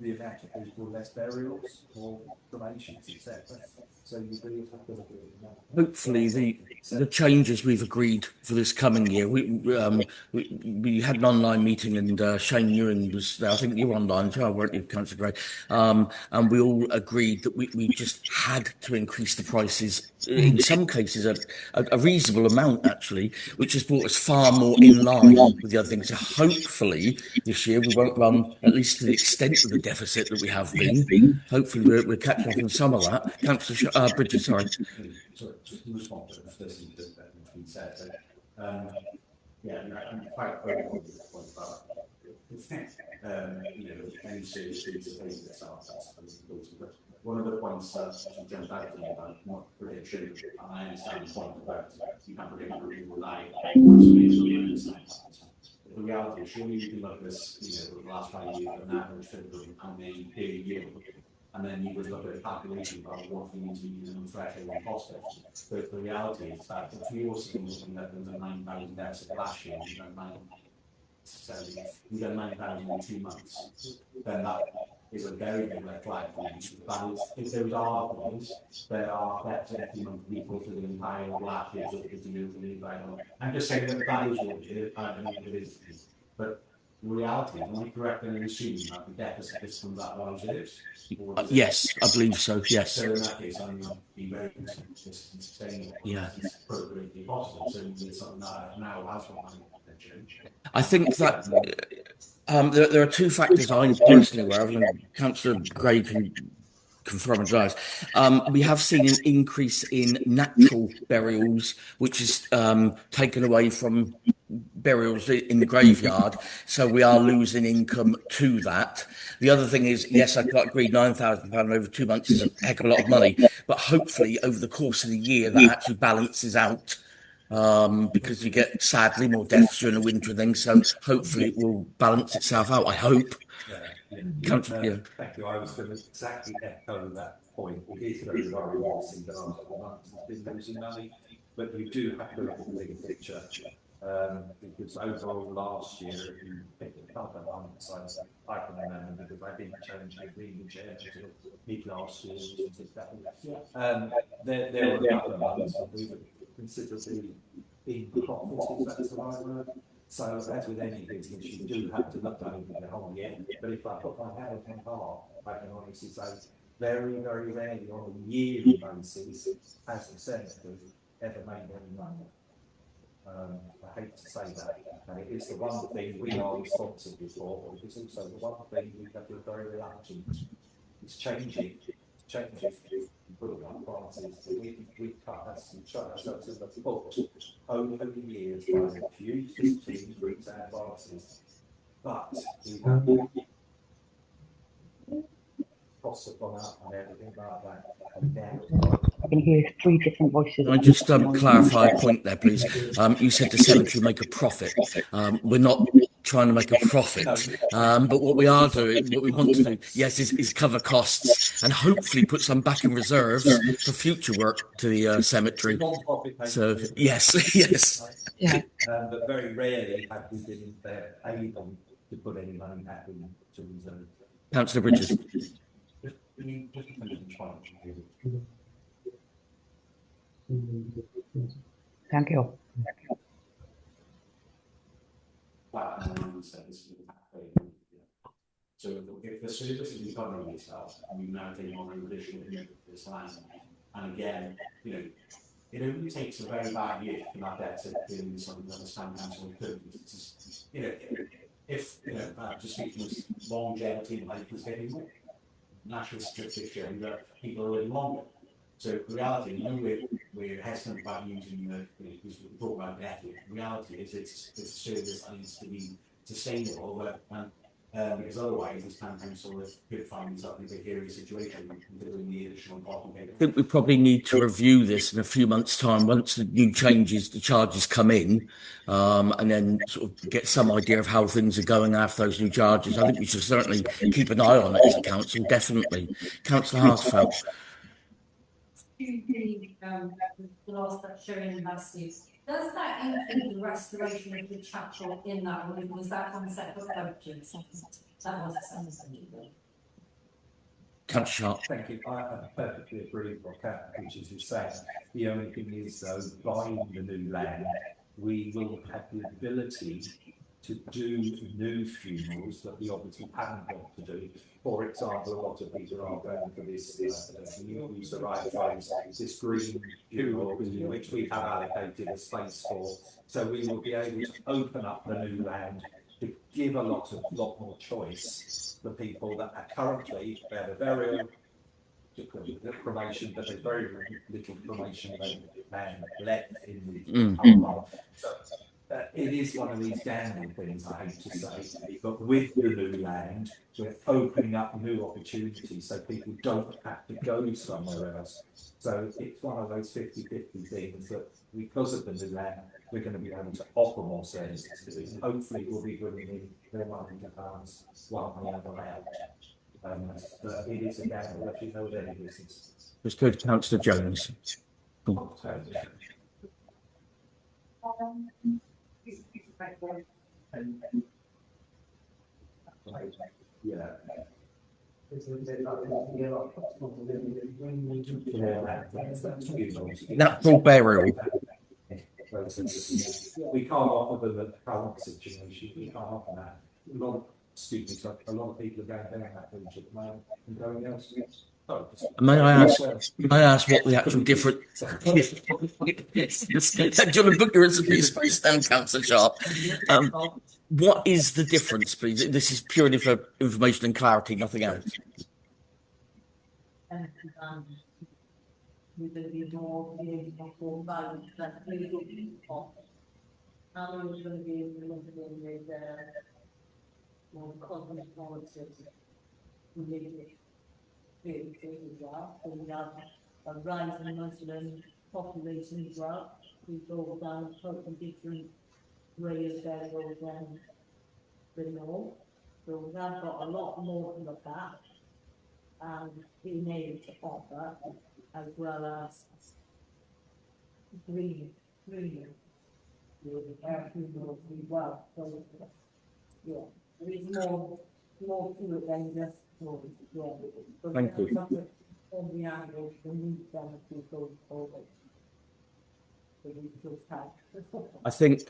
the amount of people, less burials or donations, etc. So you really have to look at it. Hopefully, the changes we've agreed for this coming year. We had an online meeting, and Shane Ewan was there. I think you were online as well, weren't you, Councillor Gray? And we all agreed that we just had to increase the prices. In some cases, a reasonable amount actually, which has brought us far more in line with the other things. So hopefully, this year we won't run at least to the extent of the deficit that we have been. Hopefully, we're catching up on some of that. Councillor Bridges, sorry. So just in response to this, that's been said. So, yeah, I'm quite open with this point about any serious needs to take this out. But one of the points that she jumped out to me about not prediction, and I understand the point about you can't predict what people like. The reality is, surely you can look at this, the last 5 years, an average figure of how many per year. And then you would look at a calculation about what you need to use in threshold and cost. But the reality is that if you were looking at the 9,000 deficit last year, you got 9,000 in 2 months, then that is a very big red flag. If those are things, there are better employment people for the entire last year, so it's I'm just saying that the values will be, I don't know what it is, but reality, am I correct in assuming that the deficit is from that large is? Yes, I believe so. Yes. So in that case, I'm going to be very concerned that this is sustainable. Yeah. It's appropriately possible. So it's something that now has got my attention. I think that there are two factors I'm personally aware of, and Councillor Gray can confirm and denies. We have seen an increase in natural burials, which is taken away from burials in the graveyard, so we are losing income to that. The other thing is, yes, I quite agree, £9,000 over 2 months is a heck of a lot of money, but hopefully over the course of the year that actually balances out, because you get sadly more deaths during the winter and things, so hopefully it will balance itself out, I hope. Thank you. I was going to exactly echo that point. It is very worrying to see the last couple of months has been losing money, but you do have to look at the bigger picture. Because overall last year, if you pick a couple of months, I can remember because I didn't change the green chair until mid last year, which was there were a couple of months when we were considerably in profit, if that's the right word. So as with any business, you do have to look over the whole year. But if I put my hand on heart, I can honestly say very, very rarely on a yearly basis has the centre ever made any money. I hate to say that, and it is the one thing we are responsible for, but it's also the one thing we have to be very reluctant. It's changing. Put up prices. We cut ourselves in the foot over the years by refused to increase our prices, but we have costs have gone up and everything like that. And now I can hear three different voices. Can I just clarify a point there, please? You said the cemetery make a profit. We're not trying to make a profit, but what we are doing, what we want to do, yes, is cover costs and hopefully put some back in reserves for future work to the cemetery. So yes, yes. Yeah. But very rarely have we been able to put any money back into reserve. Councillor Bridges. Thank you. So if the service is recovering itself, and we've now taken on an additional this land, and again, it only takes a very bad year for that debt to be something that the stand council could. If just speaking of longevity in life is getting more, national statistics show that people are living longer. So the reality, we're hesitant about using because we talk about death. The reality is it's a service that needs to be sustainable, because otherwise this town council could find itself in a precarious situation considering the additional complicated. I think we probably need to review this in a few months' time once the new changes, the charges come in, and then sort of get some idea of how things are going after those new charges. I think we should certainly keep an eye on it as a council, definitely. Councillor Hartfeld. The last that showing investors, does that include the restoration of the chapel in that, or was that on separate budget? That was something. Councillor Sharp. Thank you. I perfectly agree with what which is you say. The only thing is, though, buying the new land, we will have the ability to do new funerals that we obviously haven't got to do. For example, a lot of people are going for this, you use the right phrase, this green funeral, which we have allocated a space for. So we will be able to open up the new land to give a lot more choice for people that are currently, they have a very cremation, but there's very little cremation land left in the it is one of these damning things, I hate to say, but with the new land, we're opening up new opportunities so people don't have to go somewhere else. So it's one of those 50-50 things that because of the new land, we're going to be able to offer more services. Hopefully we'll be bringing in their money to funds while we have allowed. But it is a gamble, as you know, with any business. Let's go to Councillor Jones. Natural burial. We can't offer them the current situation. We can't offer that. excuse me, so a lot of people are going down that route at the moment and going elsewhere. Oh, May I ask what the actual difference? Yes. Do you want to book your recipe space down, Councillor Sharp? What is the difference, please? This is purely for information and clarity, nothing else. With the more more balance that we do for. Now we're going to be with more cosmic policies. We need really as well. So we have a rising Muslim population as well. We go down a totally different way of their road than the north. So we have got a lot more to look at and being able to offer, as well as green, everything will be well. So, yeah, there is more to it than just roads. Yeah. So Thank you. On the angle, the need them to go forward. So we just have. I think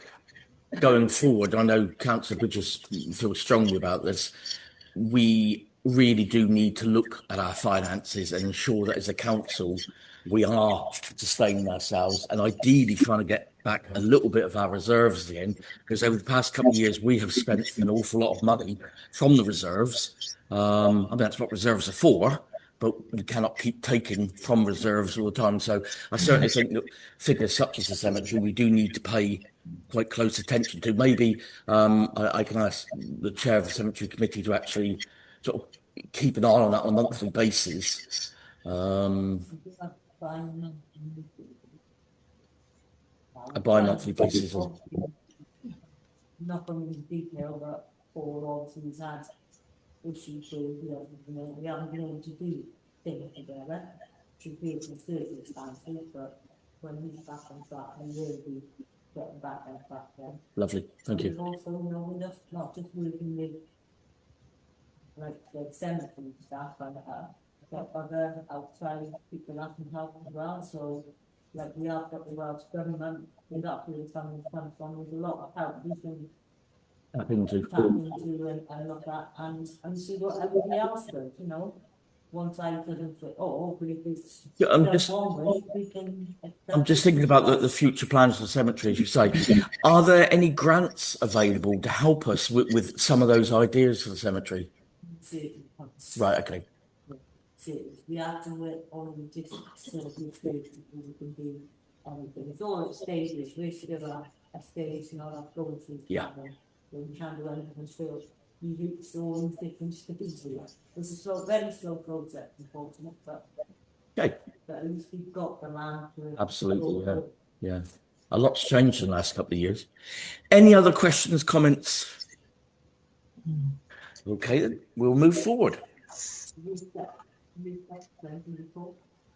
going forward, I know Councillor Bridges feels strongly about this. We really do need to look at our finances and ensure that as a council we are sustaining ourselves and ideally trying to get back a little bit of our reserves in, because over the past couple of years we have spent an awful lot of money from the reserves. I mean, that's what reserves are for, but we cannot keep taking from reserves all the time. So I certainly think that figures such as the cemetery we do need to pay quite close attention to. Maybe I can ask the chair of the cemetery committee to actually sort of keep an eye on that on a monthly basis. A bi-monthly basis. Not going into detail, but all obviously has had issues with, we haven't been able to do things together to be some circumstances, but when he's back on track, we will be getting back on track then. Lovely, thank you. We've also, we're not just working with like the cemetery staff and but other outside people that can help as well. So like we have got the Welsh government, we've got the funding comes from, there's a lot of help we can tap into and look at and see what everybody else does, Once I didn't say, but if it's I'm just thinking about the future plans for the cemetery, as you say. Are there any grants available to help us with some of those ideas for the cemetery? Right, okay. We have to work on just sort of we can do anything. It's all at stages. We should have a stage, not a going through. Yeah. We can do anything still. You reach all different stages. It's a very slow process, unfortunately, but okay. But at least we've got the land. Absolutely, yeah. A lot's changed in the last couple of years. Any other questions, comments? Okay, then we'll move forward.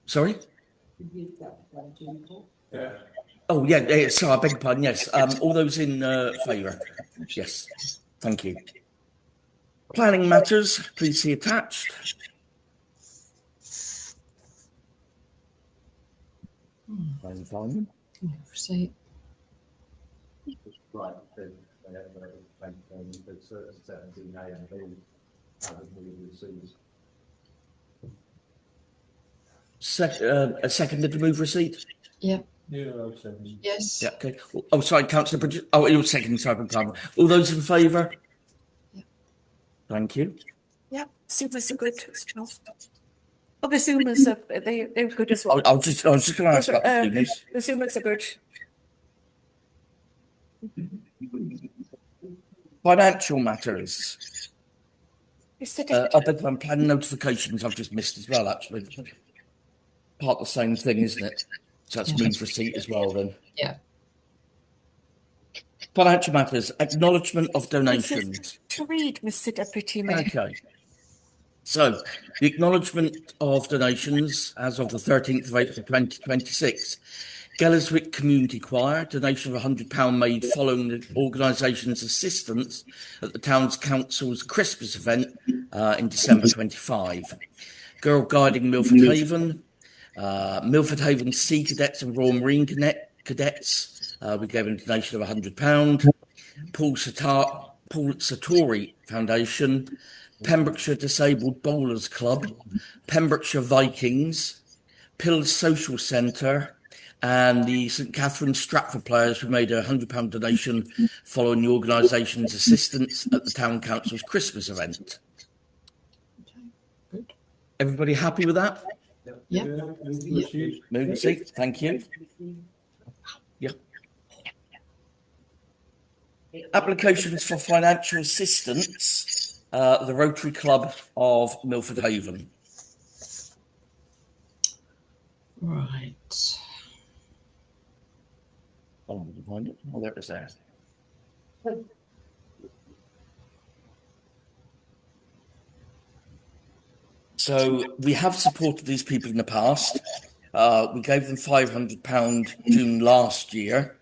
Sorry? Yeah. Oh, yeah, sorry, I beg your pardon, yes. All those in favour? Yes, thank you. Planning matters, please see attached. See. Right, a seconded to move receipt? Yeah. Yeah, I'll second. Yes. Yeah, okay. Oh, sorry, Councillor Bridges. Oh, you're second, sorry, all those in favour? Yeah. Thank you. Yeah, Zoomers are good. Oh, the Zoomers are they're good as well. I was just going to ask about the Zoomers. The Zoomers are good. Financial matters. I beg my planning notifications I've just missed as well, actually. Part of the same thing, isn't it? So that's move receipt as well, then. Yeah. Financial matters, acknowledgement of donations. To read, Mr. Deputy Mayor. Okay. So, the acknowledgement of donations as of the 13th of April 2026. Gellerswick Community Choir, donation of £100 made following the organisation's assistance at the Town's Council's Christmas event in December 25. Girl Guiding Milford Haven, Milford Haven Sea Cadets and Royal Marine Cadets, we gave a donation of £100. Paul Paul Sartori Foundation, Pembrokeshire Disabled Bowlers Club, Pembrokeshire Vikings, Pills Social Centre, and the St Catherine Stratford players, who made a £100 donation following the organisation's assistance at the Town Council's Christmas event. Everybody happy with that? Yeah. Move the seat. Thank you. Yeah. Applications for financial assistance, the Rotary Club of Milford Haven. Right. Oh, find it. Oh, there it is there. So we have supported these people in the past. We gave them £500 June last year.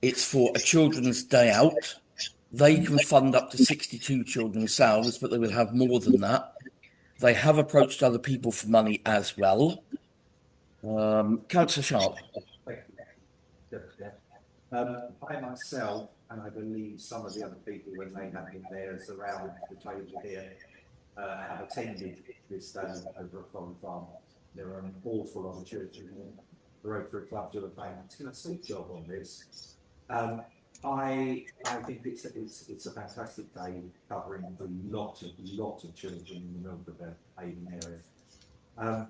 It's for a children's day out. They can fund up to 62 children themselves, but they will have more than that. They have approached other people for money as well. Councillor Sharp. I myself, and I believe some of the other people when they have been there around the table here, have attended this day over at Foreign Farm. There are an awful lot of children here. The Rotary Club do a fantastic job on this. I think it's a fantastic day covering a lot of children in the Milford Haven area.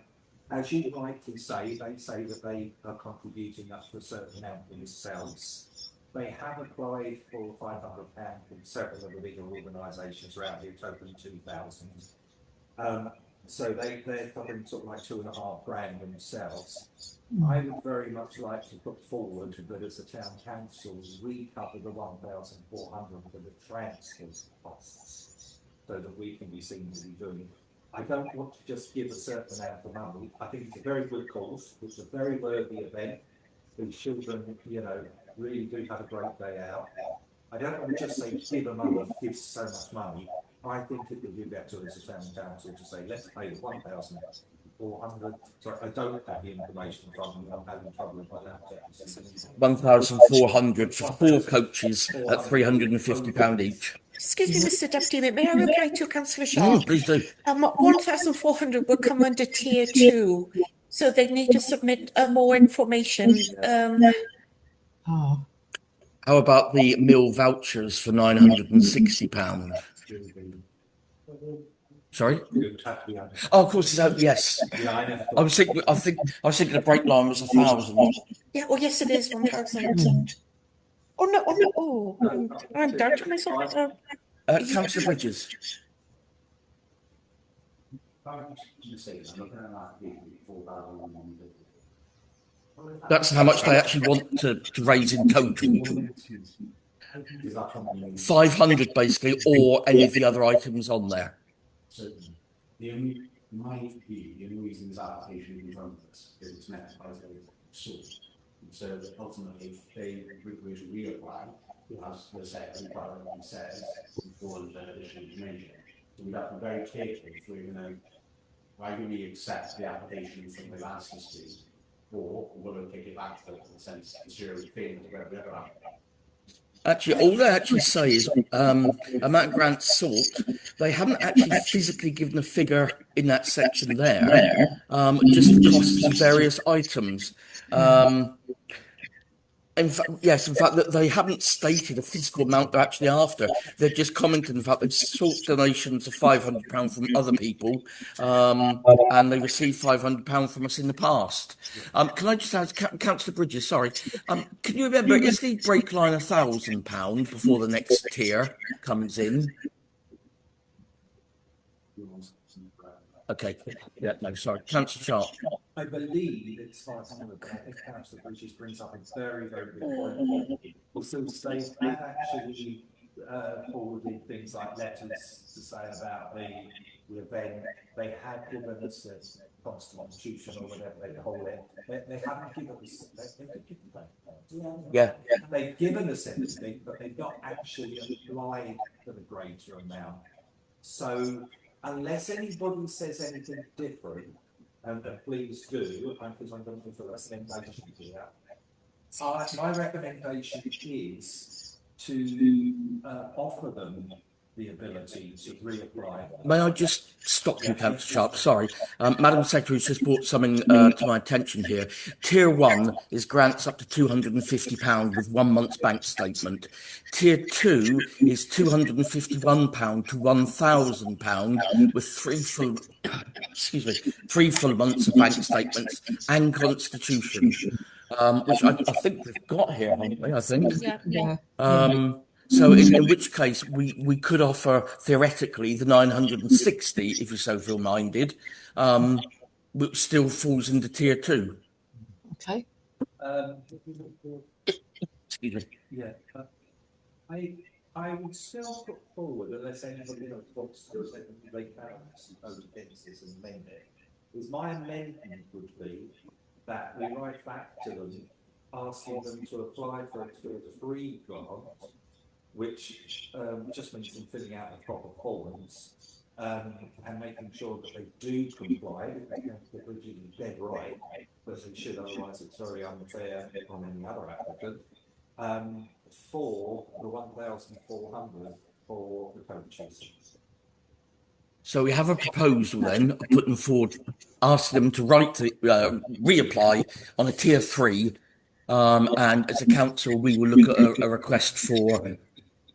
As you rightly say, they say that they are contributing up to a certain amount themselves. They have applied for £500 from several of the bigger organisations around here, totaling 2,000. So they're covering sort of like £2,500 themselves. I would very much like to put forward that as a town council, we cover the 1,400 for the transport costs, so that we can be seen to be doing. I don't want to just give a certain amount of money. I think it's a very good cause. It's a very worthy event. The children, you know, really do have a great day out. I don't want to just say give a money, give so much money. I think it would be better as a town council to say let's pay the 1,400. Sorry, I don't have the information from me. I'm having trouble with my laptop. 1,400 for 4 coaches at £350 each. Excuse me, Mr Deputy, may I reply to Councillor Sharp? Please do. 1,400 will come under tier 2, so they need to submit more information. How about the meal vouchers for £960? Sorry? Oh, of course it's out. Yes. I was thinking the break line was 1,000. Yeah. Oh, yes, it is 1,000. Oh no! Oh no! Oh, I'm doubting myself. Councillor Bridges. That's how much they actually want to raise in total. 500 basically, or any of the other items on there. The only reason this application is in front of us is it's met by the source. So ultimately, if they were to reapply, as the secretary says, for additional information. So we'd have to be very careful if we're going to, why do we accept the application from the last scheme, or we're going to take it back to the sense of zero failure where we ever have. Actually, all they actually say is amount of grants sought. They haven't actually physically given a figure in that section there, just the costs of various items. In fact, that they haven't stated a physical amount they're actually after. They're just commenting the fact they've sought donations of £500 from other people, and they received £500 from us in the past. Can I just ask, Councillor Bridges, sorry, can you remember, is the break line £1,000 before the next tier comes in? Okay, yeah, no, sorry. Councillor Sharp. I believe it's 500, but I think Councillor Bridges brings up a very, very good point. Also, they have actually forwarded things like letters to say about the event. They have given us a constitution or whatever they call it. They haven't given us. They've given us everything, but they've not actually applied for the greater amount. So, unless anybody says anything different, and please do, because I'm going to recommendation here. My recommendation is to offer them the ability to reapply. May I just stop you, Councillor Sharp? Sorry. Madam Secretary has just brought something to my attention here. Tier 1 is grants up to £250 with 1 month's bank statement. Tier 2 is £251 to £1,000 with three full months of bank statements and constitution, which I think we've got here, haven't we? I think. Yeah. So in which case we could offer theoretically the 960 if you so feel minded, which still falls into tier 2. Okay. Excuse me. Yeah. I would still put forward, unless anybody else wants to say they can suppose businesses and amend it, is my amendment would be that we write back to them asking them to apply for a free grant, which just means them filling out the proper forms and making sure that they do comply. The bridge is dead right, but they should, otherwise it's very unfair on any other applicant. For the 1,400 for the coaches. So we have a proposal then of putting forward, asking them to reapply on a tier 3, and as a council we will look at a request for.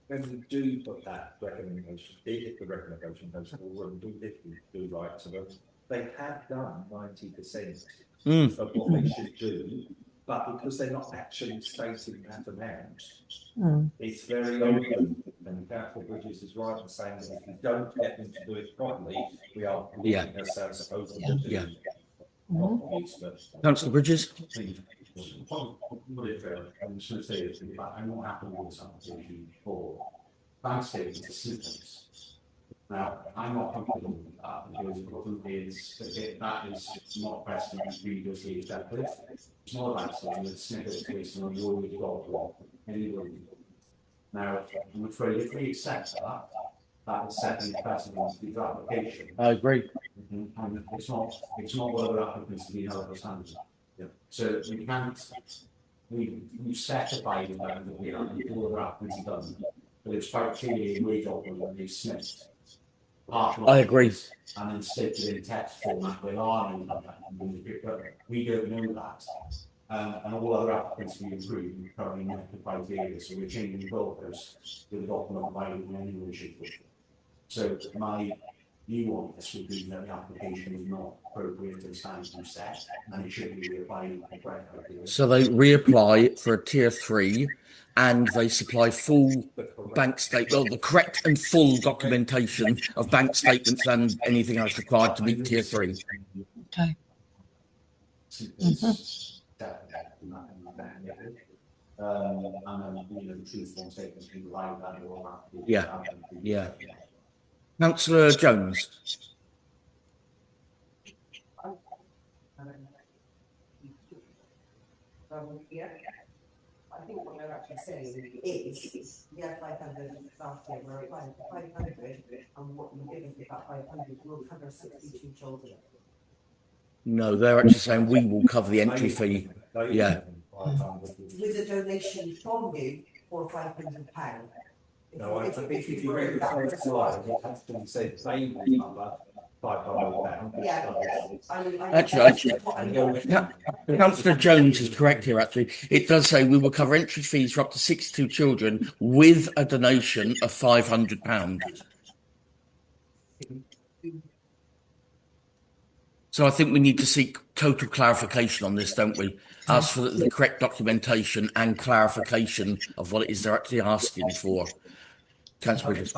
When we do put that recommendation, if the recommendation goes forward, if we do write to them, they have done 90% of what they should do, but because they're not actually stating that amount, it's very open. And Councillor Bridges is right in saying that if we don't get them to do it properly, we are leaving ourselves open to do proper use. Councillor Bridges? I'm just going to say this, in fact, I'm not happy with this application for bank statements to symptoms. Now, I'm not comfortable with that because that is not precedent previously established. It's not a bank statement, it's snippets based on the already got anyway. Now, I'm afraid if we accept that, that is setting precedent for the application. I agree. And it's not what other applicants to be held as standard. So we can't, we've specified that we have all other applicants have done, but it's quite clearly in the document that they've snipped. I agree. And then stick it in text format with our name, but we don't know that. And all other applicants we approve currently met the criteria, so we're changing the goalposts with the document provided in any ownership. So my view on this would be that the application is not appropriate to the standards you set, and it should be reapplied the correct criteria. So they reapply for a tier 3, and they supply full bank statement, well, the correct and full documentation of bank statements and anything else required to meet tier 3. Okay. Yeah. Councillor Jones. I think what they're actually saying is, yeah, 500 last year, we're applying for 500, and what you're giving for that 500 will cover 62 children. No, they're actually saying we will cover the entry fee. Yeah. With a donation from you for £500. No, I think if you read the first slide, it has to say same number, £500. Yeah. Actually, Councillor Jones is correct here, actually. It does say we will cover entry fees for up to 62 children with a donation of £500. So I think we need to seek total clarification on this, don't we? Ask for the correct documentation and clarification of what it is they're actually asking for. Councillor Bridges.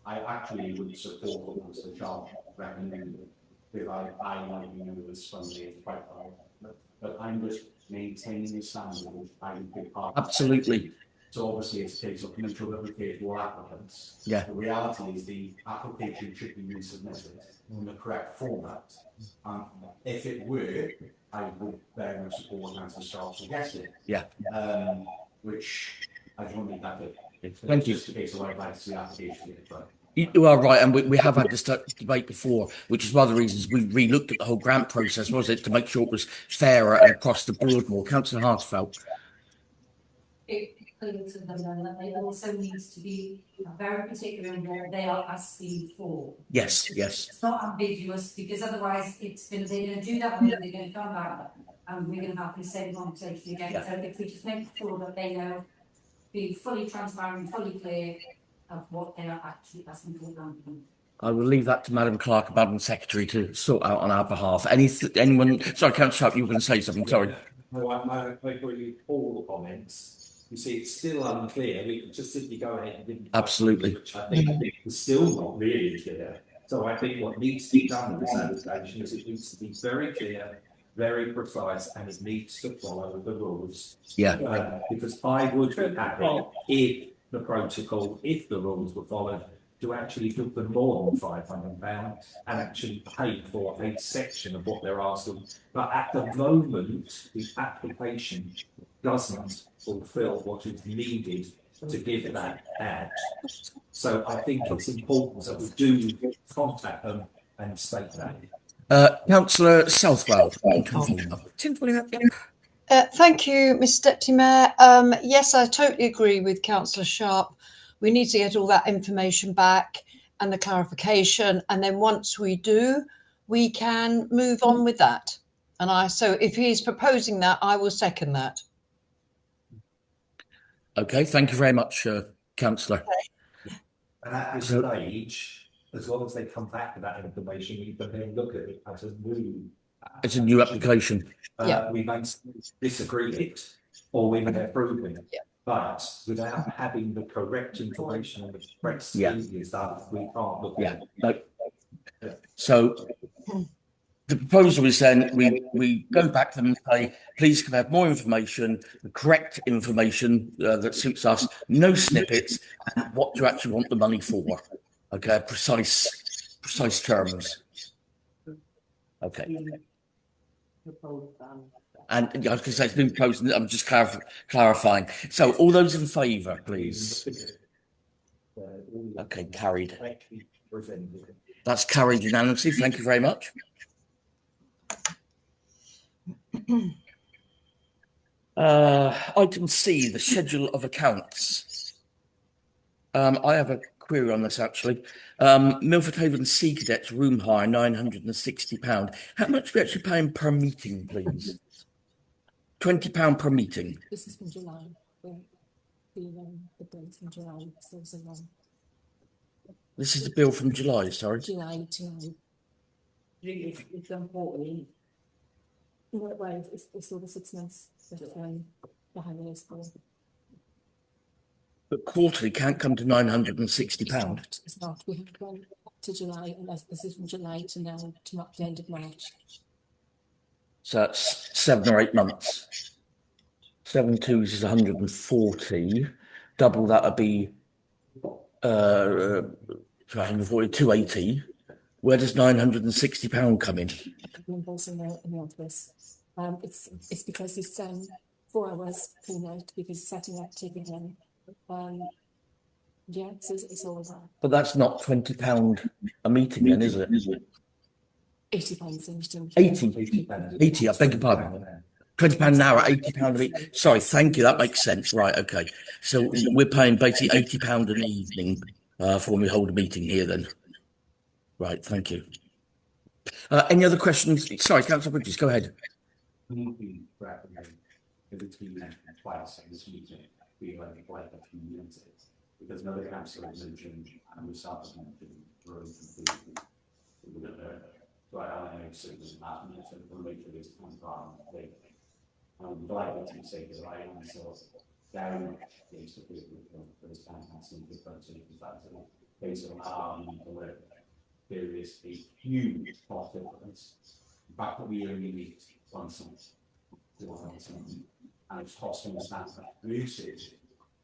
I actually would support what Mr. Sharp recommended, because I like this funding is quite high, but I'm just maintaining the standard which I would be part of. Absolutely. So obviously it's a case of make sure that we get more applicants. Yeah. The reality is the application should be resubmitted in the correct format. If it were, I would very much support what Councillor Sharp suggested. Yeah. Which I just want to make that clear. Thank you. Just a case of I'd like to see the application. But You are right, and we have had this debate before, which is one of the reasons we re-looked at the whole grant process, was it, to make sure it was fairer and across the board more. Councillor Hartfeld. It clear to them then that they also needs to be very particular in what they are asking for. Yes, yes. It's not ambiguous, because otherwise they're going to do that way, they're going to come back and we're going to have the same conversation again. Yeah. So if we just make sure that they know, be fully transparent, fully clear of what they are actually asking for. I will leave that to Madam Clerk and Madam Secretary to sort out on our behalf. Anyone? Sorry, Councillor Sharp, you were going to say something. Sorry. No, I agree with all the comments. You see, it's still unclear. We could just simply go ahead and implement, Absolutely. which I think is still not really clear. So I think what needs to be done with this application is it needs to be very clear, very precise, and it needs to follow the rules. Yeah. Because I would be happy if the protocol, if the rules were followed, to actually give them more than £500 and actually pay for a section of what they're asking. But at the moment, the application doesn't fulfil what is needed to give that out. So I think it's important that we do contact them and state that. Councillor Southwell. Thank you, Mr Deputy Mayor. Yes, I totally agree with Councillor Sharp. We need to get all that information back and the clarification, and then once we do, we can move on with that. And so if he's proposing that, I will second that. Okay, thank you very much, Councillor. And at this stage, as long as they come back with that information, we can then look at it as a new. It's a new application. We may disagree with it, or we may approve it. But without having the correct information and the correct stuff, we can't look at it. No. So the proposal is then we go back to them and say, please can we have more information, the correct information that suits us, no snippets, and what do you actually want the money for? Okay, precise terms. Okay. And I was going to say it's been proposed, I'm just clarifying. So all those in favour, please. Okay, carried. That's carried unanimously. Thank you very much. Item C, the schedule of accounts. I have a query on this actually. Milford Haven Sea Cadets room hire, £960. How much are we actually paying per meeting, please? £20 per meeting. This is from July. The bills from July. This is the bill from July, sorry. July to now. It's important. Well, it's over 6 months that the hire is for. But quarterly can't come to £960. It's not. We have gone up to July, and this is from July to now, to the end of March. So that's 7 or 8 months. 7 twos is 140. Double that would be 280. Where does £960 come in? In the office. It's because it's 4 hours per night because it's setting up, taking in. Yeah, it's all that. But that's not £20 a meeting then, is it? £80 80, I beg your pardon. £20 an hour, £80 a week. Sorry, thank you, that makes sense. Right, okay. So we're paying basically £80 an evening for when we hold a meeting here then. Right, thank you. Any other questions? Sorry, Councillor Bridges, go ahead. Because another councillor has mentioned, and we started mentioning road completion. So I know certainly not the later this comes from. I'm glad that you say that I am so very much against the people for this kind of some difference in based on how we deliver. There is a huge cost difference. In fact, that we only need one cent, and it's costing us that usage.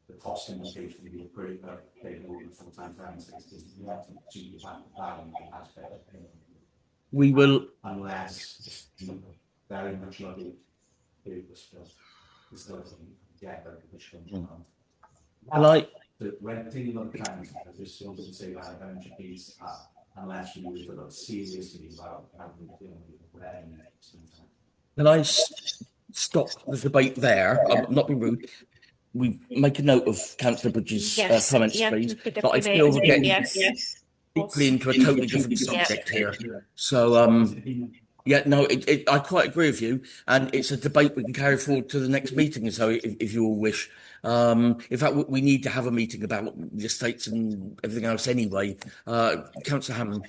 The cost indication will be pretty good. They will be full-time friends. You have to achieve that aspect. We will, unless very much love it. So to renting on the council, I just wanted to say that I don't think it's unless you were to look seriously about having Can I stop the debate there? I'm not being rude. We make a note of Councillor Bridges' comments, please. But I feel we're getting deeply into a totally different subject here. So, yeah, no, I quite agree with you, and it's a debate we can carry forward to the next meeting, so if you all wish. In fact, we need to have a meeting about the estates and everything else anyway. Councillor Hammond.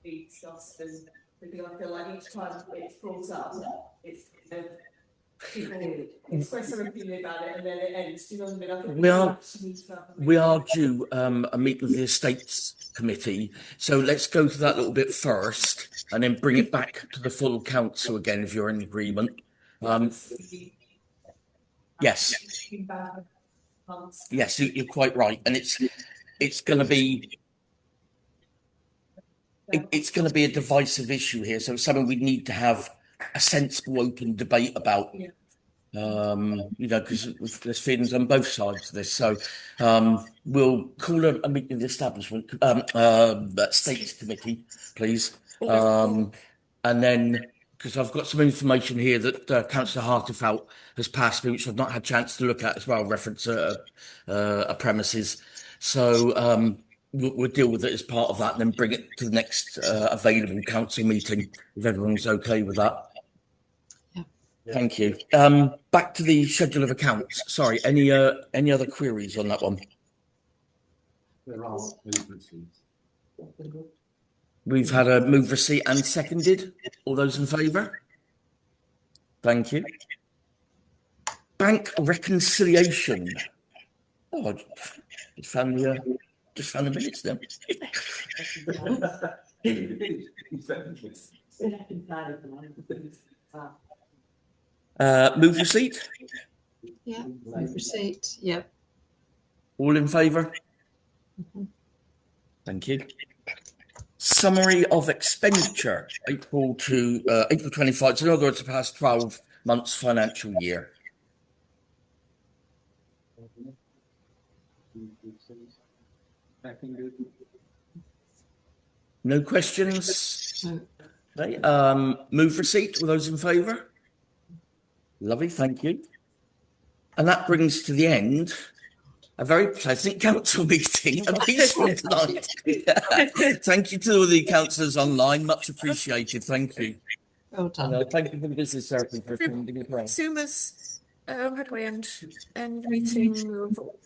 Be discussed, and because I feel like each time it's brought up, it's people express their opinion about it, and then it ends. Do you know what I mean? I think We are due a meeting with the estates committee, so let's go to that little bit first, and then bring it back to the full council again if you're in agreement. Yes. Yes, you're quite right, and it's going to be. It's going to be a divisive issue here, so it's something we need to have a sensible, open debate about. Because there's feelings on both sides of this. So we'll call a meeting of the establishment States Committee, please. And then, because I've got some information here that Councillor Hartefelt has passed me, which I've not had a chance to look at as well, reference a premises. So we'll deal with it as part of that and then bring it to the next available council meeting, if everyone's okay with that. Thank you. Back to the schedule of accounts. Sorry, any other queries on that one? We've had a move, receipt and seconded. All those in favour? Thank you. Bank reconciliation. Oh, I just found the minutes then. Move receipt? Yeah, move receipt. Yeah. All in favour? Thank you. Summary of expenditure, April 25, so in other words, the past 12 months financial year. No questions? Okay. Move receipt, all those in favour? Lovely, thank you. And that brings to the end a very pleasant council meeting, and peaceful tonight. Thank you to all the councillors online, much appreciated. Thank you. Well done. Thank you for the business secretary for attending the press. Suma's, how do I end meeting?